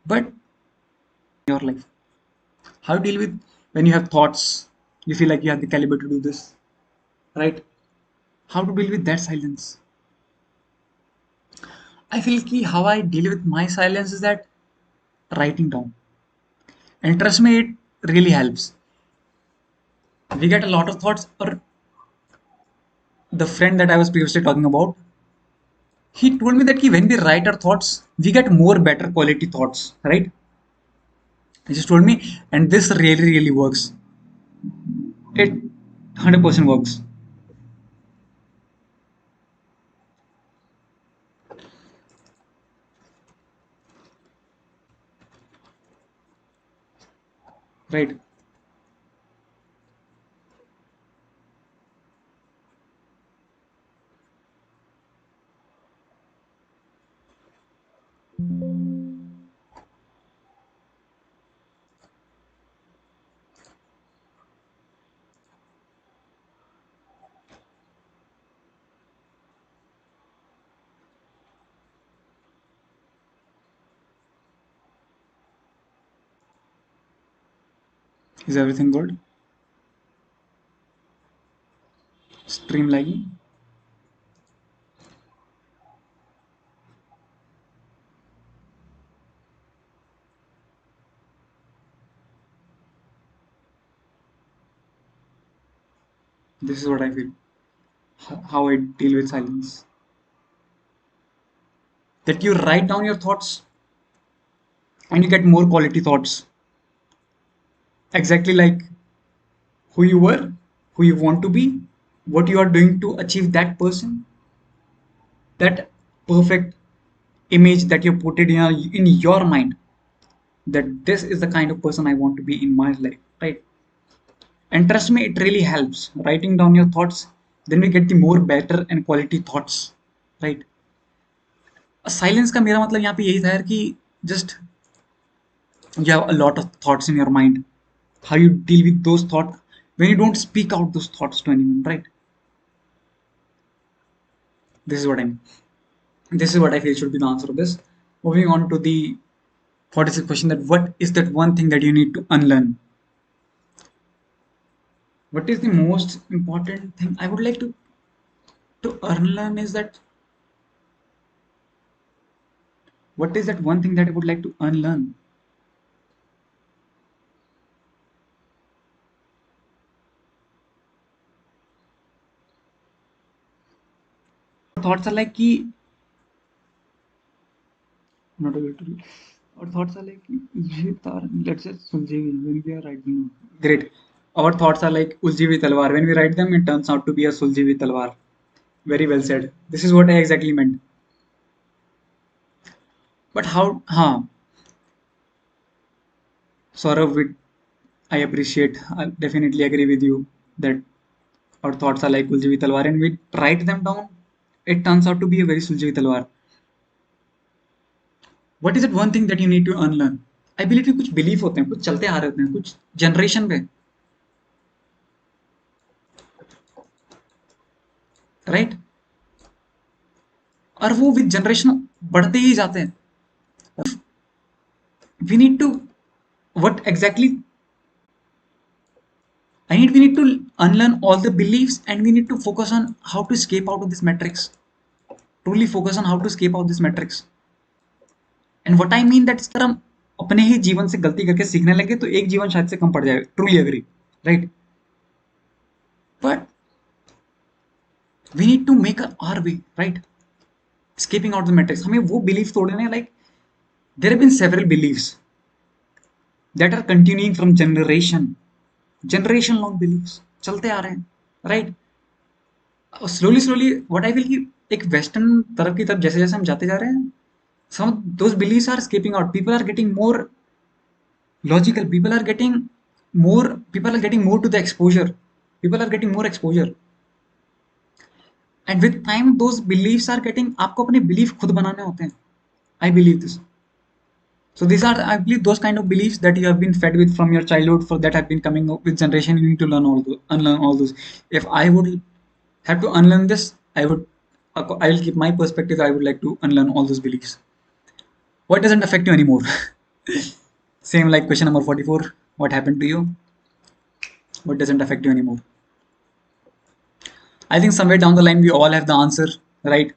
But your life, how you deal with when you have thoughts, you feel like you have the caliber to do this, right? How to deal with that silence? I feel ki how I deal with my silence is that writing down, and trust me, it really helps. We get a lot of thoughts, or the friend that I was previously talking about, he told me that ki when we write our thoughts, we get more better quality thoughts, right? He just told me, and this really works. It 100% works, right? Is everything good? Stream lagging? This is what I feel. How I deal with silence. That you write down your thoughts and you get more quality thoughts. Exactly like who you were, who you want to be, what you are doing to achieve that person, that perfect image that you put it in your mind, that this is the kind of person I want to be in my life, right? And trust me, it really helps. Writing down your thoughts, then we get the more better and quality thoughts, right? Silence का मेरा मतलब यहाँ पे यही था यार कि just you have a lot of thoughts in your mind. How you deal with those thoughts when you don't speak out those thoughts to anyone, right? This is what I mean. This is what I feel should be the answer of this. Moving on to the 46th question, that what is that one thing that you need to unlearn? What is the most important thing I would like to unlearn is that what is that one thing that I would like to unlearn? Thoughts are like कि not able to read. Our thoughts are like ये तार let's say सुलझी हुई when we are writing. Great. Our thoughts are like उलझी हुई तलवार. When we write them, it turns out to be a सुलझी हुई तलवार. Very well said. This is what I exactly meant. But how? हाँ, Saurav, I appreciate. I definitely agree with you that our thoughts are like उलझी हुई तलवार, and we write them down. It turns out to be a very सुलझी हुई तलवार. What is it one thing that you need to unlearn? I believe कि कुछ belief होते हैं, कुछ चलते आ रहे होते हैं, कुछ generation पे, right? और वो with generation बढ़ते ही जाते हैं. We need to what exactly we need to unlearn all the beliefs and we need to focus on how to escape out of this matrix. Truly focus on how to escape out of this matrix. And what I mean that अगर हम अपने ही जीवन से गलती करके सीखने लगे तो एक जीवन शायद से कम पड़ जाए. Truly agree, right? But we need to make our way, right? Escaping out the matrix. हमें वो belief तोड़ने हैं, like there have been several beliefs that are continuing from generation long beliefs चलते आ रहे हैं, right? Slowly what I feel कि एक western तरफ की तरफ जैसे जैसे हम जाते जा रहे हैं, some of those beliefs are escaping out. People are getting more logical. People are getting more to the exposure. People are getting more exposure. And with time those beliefs are getting, आपको अपने belief खुद बनाने होते हैं. I believe this. So these are, I believe, those kind of beliefs that you have been fed with from your childhood, for that have been coming up with generation. You need to learn all those, unlearn all those. If I would have to unlearn this, I will keep my perspective. I would like to unlearn all those beliefs. What doesn't affect you anymore? Same like question number 44. What happened to you? What doesn't affect you anymore? I think somewhere down the line we all have the answer, right?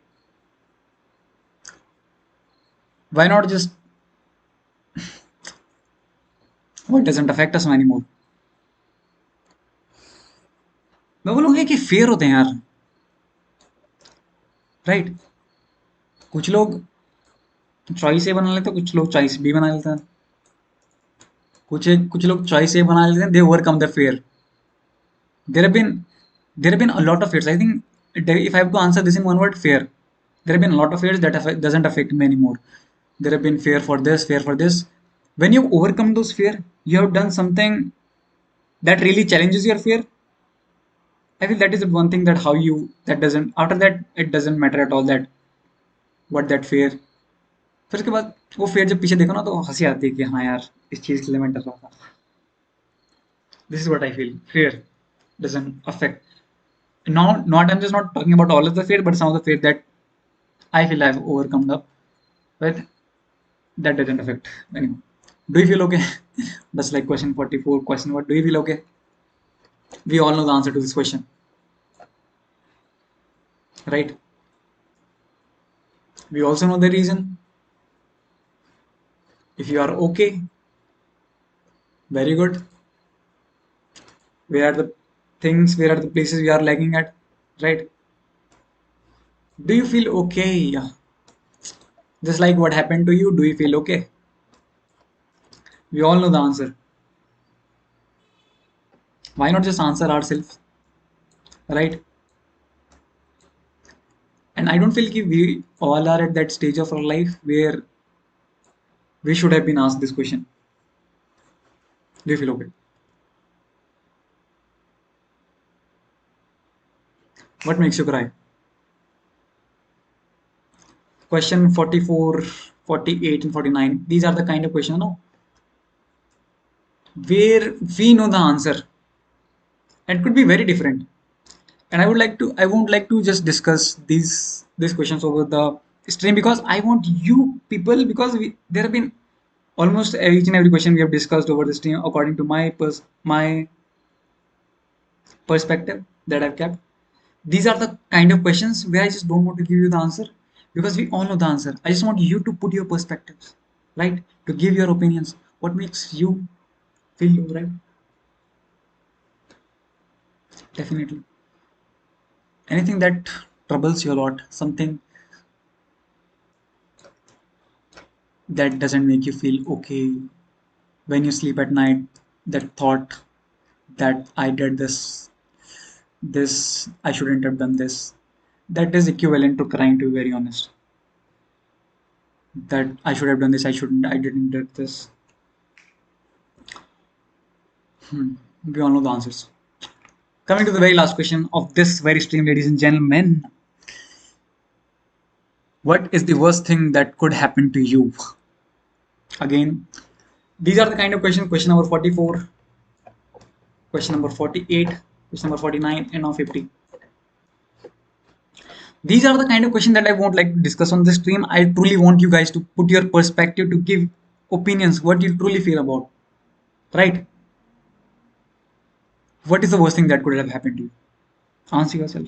Why not just what doesn't affect us anymore? मैं बोलूँगा कि fair होते हैं यार, right? कुछ लोग choice ए बना लेते हैं, कुछ लोग चॉइस बी बना लेते हैं, कुछ लोग चॉइस ए बना लेते हैं, they overcome the fair. There have been there have been a lot of fears. I think if I have to answer this in one word, fear. There have been a lot of fears that doesn't affect me anymore. There have been fear for this, fear for this. When you overcome those fear, you have done something that really challenges your fear. I feel that is the one thing that how you that doesn't after that it doesn't matter at all that what that fear. फिर उसके बाद वो fear जब पीछे देखो ना तो हंसी आती है कि हाँ यार इस चीज के लिए मैं डर रहा था. This is what I feel. Fear doesn't affect. Now, not I'm just not talking about all of the fear, but some of the fear that I feel I've overcome up with that doesn't affect anymore. Do you feel okay? That's like question 44. Question what? Do you feel okay? We all know the answer to this question, right? We also know the reason. If you are okay, very good. Where are the things? Where are the places we are lagging at? Right? Do you feel okay? Yeah. Just like what happened to you, do you feel okay? We all know the answer. Why not just answer ourselves? Right? And I don't feel like we all are at that stage of our life where we should have been asked this question. Do you feel okay? What makes you cry? Question 44, 48, and 49. These are the kind of questions, no? Where we know the answer. It could be very different. And I won't like to just discuss these questions over the stream because I want you people, because there have been almost each and every question we have discussed over the stream according to my perspective that I've kept. These are the kind of questions where I just don't want to give you the answer because we all know the answer. I just want you to put your perspectives, right? To give your opinions. What makes you feel low, right? Definitely. Anything that troubles you a lot, something that doesn't make you feel okay when you sleep at night, that thought that I did this, I shouldn't have done this. That is equivalent to crying, to be very honest. That I should have done this, I shouldn't, I didn't do this. We all know the answers. Coming to the very last question of this very stream, ladies and gentlemen, what is the worst thing that could happen to you? Again, these are the kind of questions. Question number 44, question number 48, question number 49, and now 50. These are the kind of questions that I won't like to discuss on the stream. I truly want you guys to put your perspective, to give opinions, what you truly feel about. Right? What is the worst thing that could have happened to you? Answer yourself.